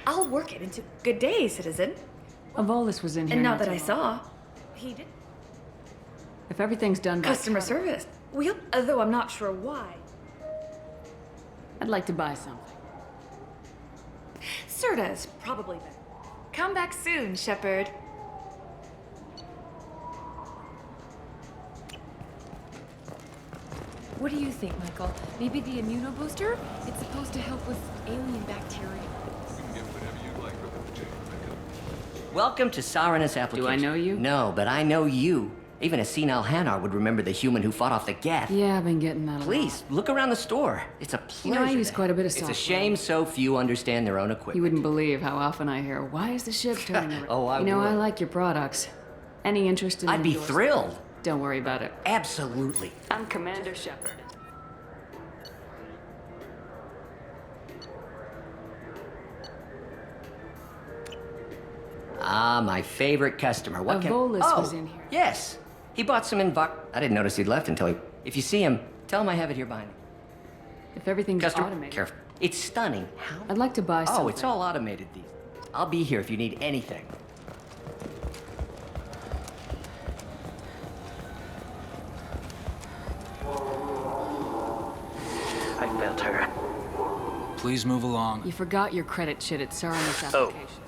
I'll work it into... Good day, citizen. Avolis was in here. And not not that too I long. saw. He did. If everything's done by Customer Carta, service. Well, though I'm not sure why. I'd like to buy something. Serta is probably better. Come back soon, Shepard. What do you think, Michael? Maybe the immunobooster? It's supposed to help with alien bacteria. Welcome to Saranus application. Do I know you? No, but I know you. Even a senile Hanar would remember the human who fought off the Geth. Yeah, I've been getting that a lot. Please, look around the store. It's a pleasure. You know, I use quite a bit of It's software. a shame so few understand their own You equipment. wouldn't believe how often I hear, why is the ship turning around? Oh, I You know, would. I like your products. Any interest in I'd be endorsement? thrilled. Don't worry about it. Absolutely. I'm Commander Shepard. Ah, my favorite customer. What can... Avolis Oh, was in here. yes. He bought some I didn't notice he'd left until he... If you see him, tell him I have it here behind me. If everything's Customer, automated. careful. It's stunning. I'd like to buy something. Oh, it's all automated these. I'll be here if you need anything. I felt her. Please move along. You forgot your credit shit at Saranus Oh. application.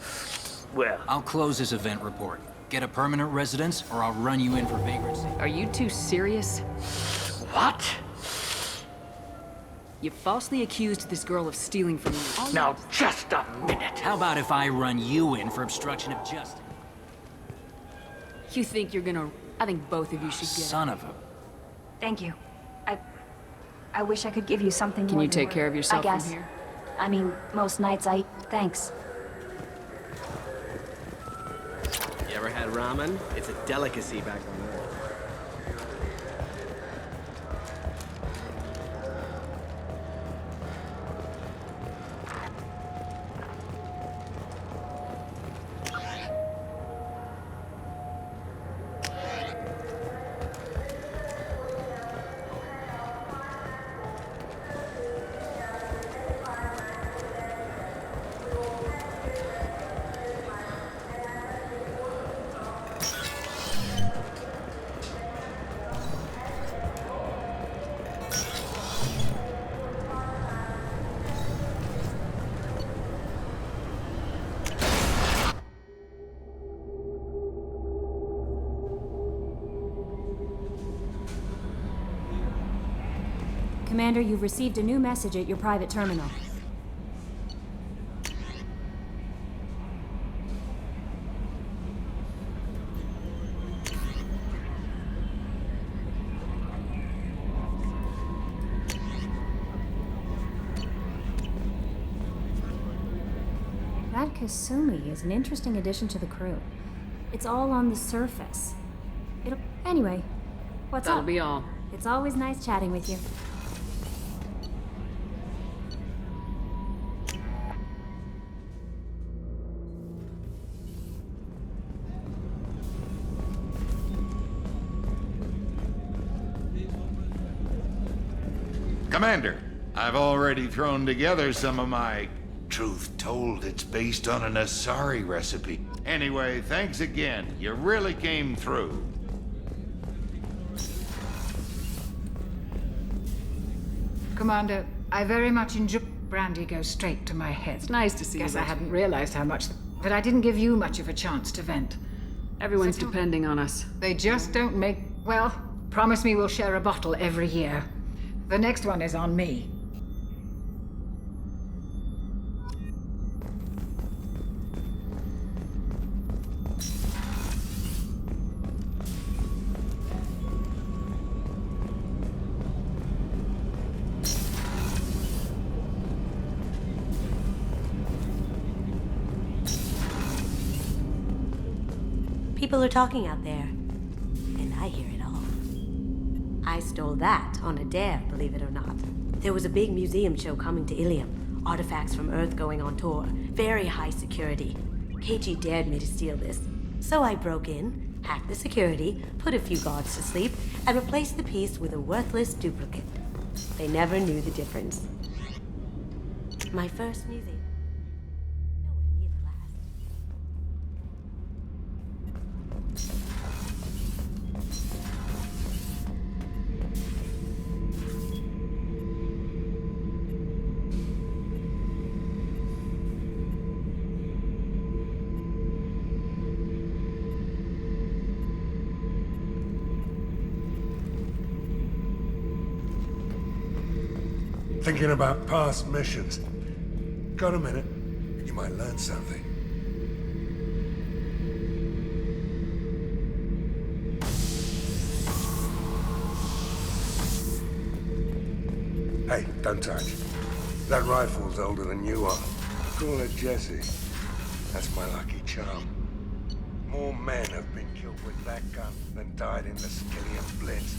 Well, I'll close this event report. Get a permanent residence, or I'll run you in for vagrancy. Are you two serious? what? You falsely accused this girl of stealing from you. Now, just a minute. How about if I run you in for obstruction of justice? You think you're gonna... I think both of you should get Son of a... Thank you. I wish I could give you something more. Can you take care of yourself I guess. from here? I mean, most nights Thanks. You ever had ramen? It's a delicacy back on Earth. Commander, you've received a new message at your private terminal. That Kasumi is an interesting addition to the crew. It's all on the surface. Anyway, what's up? That'll be all. It's always nice chatting with you. Commander, I've already thrown together some of my... Truth told, it's based on an Asari recipe. Anyway, thanks again. You really came through. Commander, I very much enjoy... Brandy goes straight to my head. It's nice to see Guess you. I hadn't realized how much... But I didn't give you much of a chance to vent. Everyone's depending on us. They just don't make... Well, promise me we'll share a bottle every year. The next one is on me. People are talking out there, and I hear it all. I stole that on a dare, believe it or not. There was a big museum show coming to Ilium. Artifacts from Earth going on tour. Very high security. KG dared me to steal this. So I broke in, hacked the security, put a few guards to sleep, and replaced the piece with a worthless duplicate. They never knew the difference. My first museum. Thinking about past missions. Got a minute? You might learn something. Hey, don't touch. That rifle's older than you are. Call it Jesse. That's my lucky charm. More men have been killed with that gun than died in the Skillian Blitz.